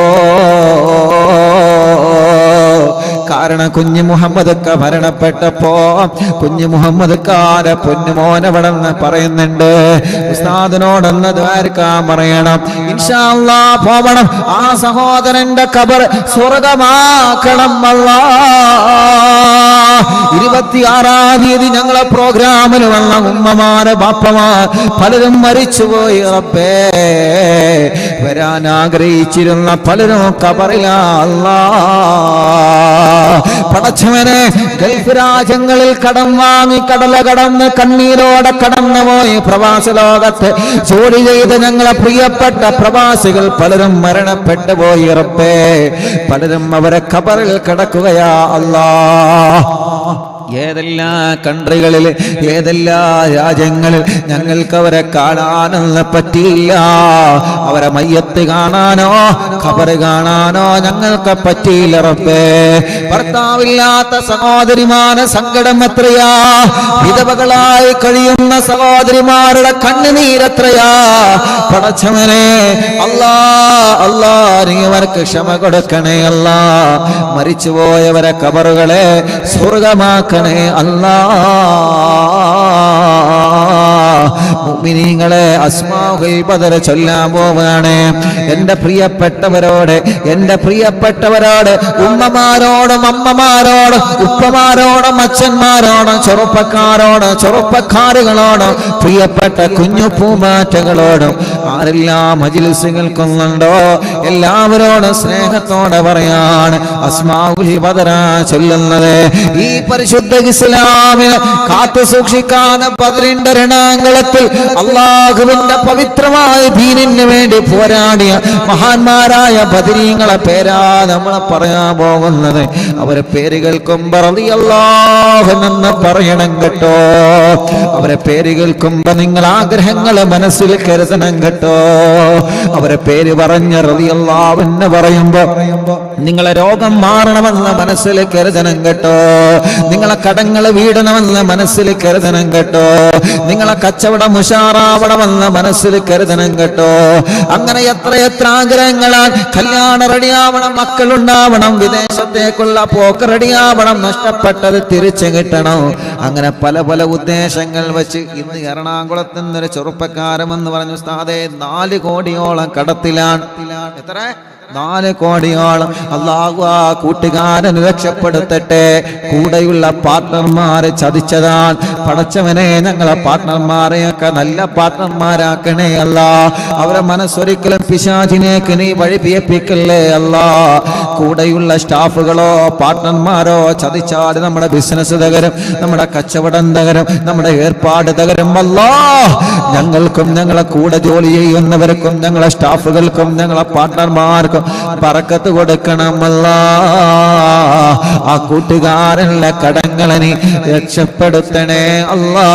കാരണം കുഞ്ഞു മുഹമ്മദ് മരണപ്പെട്ടപ്പോ കുഞ്ഞു മുഹമ്മദ് കാരെ പൊന്നുമോനവിടെന്ന് പറയുന്നുണ്ട്. ഉസ്താദിനോടൊന്ന് ദ്വാരക്കാൻ പറയണം. ഇൻഷാ അല്ലാഹ് പോവണം. ആ സഹോദരന്റെ ഖബർ സ്വർഗമാക്കണം അല്ലാഹ്. 26-ാം തീയതി ഞങ്ങളെ പ്രോഗ്രാമിൽ വന്ന ഉമ്മമാര് ബാപ്പമാർ പലരും മരിച്ചുപോയി. റബ്ബേ, വരാൻ ആഗ്രഹിച്ചിരുന്ന പലരും ഖബറിലാ അല്ലാഹ്. പടച്ചവനെ, ഗൾഫ് രാജ്യങ്ങളിൽ കടം വാങ്ങി കടല കടന്ന് കണ്ണീരോടെ കടന്നു പോയി പ്രവാസ ലോകത്ത് ജോലി ചെയ്ത് ഞങ്ങളെ പ്രിയപ്പെട്ട പ്രവാസികൾ പലരും മരണപ്പെട്ടു പോയി. റബ്ബേ, പലരും അവരെ ഖബറിൽ കിടക്കുകയാ അല്ലാഹ്. ഏതെല്ലാം കൺട്രികളിൽ ഏതെല്ലാം രാജ്യങ്ങളിൽ ഞങ്ങൾക്ക് അവരെ കാണാനൊന്നും പറ്റിയില്ല. അവരെ മയ്യത്ത് കാണാനോ ഖബർ കാണാനോ ഞങ്ങൾക്ക് പറ്റിയില്ല. റബ്ബേ, ഭർത്താവില്ലാത്ത സഹോദരിമാരെ സങ്കടം എത്രയാ. വിധവകളായി കഴിയുന്ന സഹോദരിമാരുടെ കണ്ണുനീരെത്രയാ. പടച്ചവനെ, അല്ലാ അല്ലാ, നീ അവർക്ക് ക്ഷമ കൊടുക്കണേ അല്ലാ. മരിച്ചുപോയവരെ ഖബറുകളെ സ്വർഗമാക്ക അല്ലാഹ്. മുഅ്മിനീങ്ങളെ, അസ്മാഉൽ ബദർ ചൊല്ലാൻ പോവാണ്. എന്റെ പ്രിയപ്പെട്ടവരോട് ഉമ്മമാരോടും അമ്മമാരോടും ഉപ്പമാരോടും അച്ഛന്മാരോടും ചെറുപ്പക്കാരുകളോടും പ്രിയപ്പെട്ട കുഞ്ഞു പൂമാറ്റകളോടും ആരെല്ലാം മജ്‌ലിസുകൾക്കൊന്നുണ്ടോ എല്ലാവരോടും സ്നേഹത്തോടെ പറയാണ് അസ്മാഉൽ ബദർ ചൊല്ലുന്നത്. ഈ പരിശുദ്ധ ഇസ്ലാമിനെ കാത്തു സൂക്ഷിക്കാൻ ബദറിന്റെ രണാങ്കളത്തിൽ അല്ലാഹുവിന്റെ പവിത്രമായ ദീനിന് വേണ്ടി പോരാടിയ മഹാന്മാരായ ബദരീങ്ങളെ പേരാ നമ്മൾ പറയാൻ പോകുന്നത്. അവരെ പേര് കേൾക്കുമ്പോൾ റളിയല്ലാഹു എന്ന് പറയണം കേട്ടോ. അവരെ പേര് കേൾക്കുമ്പോൾ നിങ്ങൾ ആഗ്രഹങ്ങൾ മനസ്സിൽ കരുതണം കേട്ടോ. അവരെ പേര് പറഞ്ഞ റളിയല്ലാഹു എന്ന് പറയുമ്പോ നിങ്ങളെ രോഗം മാറണമെന്ന് മനസ്സിൽ കരുതണം കേട്ടോ. നിങ്ങളെ കടങ്ങൾ വീടണമെന്ന് മനസ്സിൽ കരുതണം കേട്ടോ. നിങ്ങളെ കച്ചവടം ഉഷാറാവണമെന്ന് മനസ്സിൽ കരുതണം കേട്ടോ. അങ്ങനെ എത്ര ആഗ്രഹങ്ങളാൽ കല്യാണം റെഡിയാവണം, മക്കളുണ്ടാവണം, വിദേശത്തേക്കുള്ള പോക്ക് റെഡിയാവണം, നഷ്ടപ്പെട്ടത് തിരിച്ചു കിട്ടണം. അങ്ങനെ പല ഉദ്ദേശങ്ങൾ വെച്ച് ഇന്ന് എറണാകുളത്ത് നിന്നൊരു ചെറുപ്പക്കാരമെന്ന് പറഞ്ഞു ഉസ്താദേ 4 കോടിയോളം കടത്തിലാണ്. എത്ര? 4 കോടിയോളം. അല്ലാഹു ആ കൂട്ടുകാരന് രക്ഷപ്പെടുത്തട്ടെ. കൂടെയുള്ള പാർട്ട്ണർമാരെ ചതിച്ചതാണ്. പടച്ചവനെ, ഞങ്ങളെ പാർട്ട്ണർമാരെയൊക്കെ നല്ല പാർട്ട്ണർമാരാക്കണേ അല്ലാ. അവരെ മനസ്സൊരിക്കലും പിശാചിനേക്ക് നീ വഴിപിയപ്പിക്കല്ലേ അല്ലാ. കൂടെയുള്ള സ്റ്റാഫുകളോ പാർട്ട്ണർമാരോ ചതിച്ചാൽ നമ്മുടെ ബിസിനസ് തകരും, നമ്മുടെ കച്ചവടം തകരും, നമ്മുടെ ഏർപ്പാട് തകരും അല്ലാ. ഞങ്ങൾക്കും ഞങ്ങളെ കൂടെ ജോലി ചെയ്യുന്നവർക്കും ഞങ്ങളെ സ്റ്റാഫുകൾക്കും ഞങ്ങളെ പാർട്ട്ണർമാർക്കും ബറക്കത്ത് കൊടുക്കണമല്ലാ. ആ കൂട്ടുകാരനുള്ള കടങ്ങളെ നീ രക്ഷപ്പെടുത്തണേ അല്ലാ.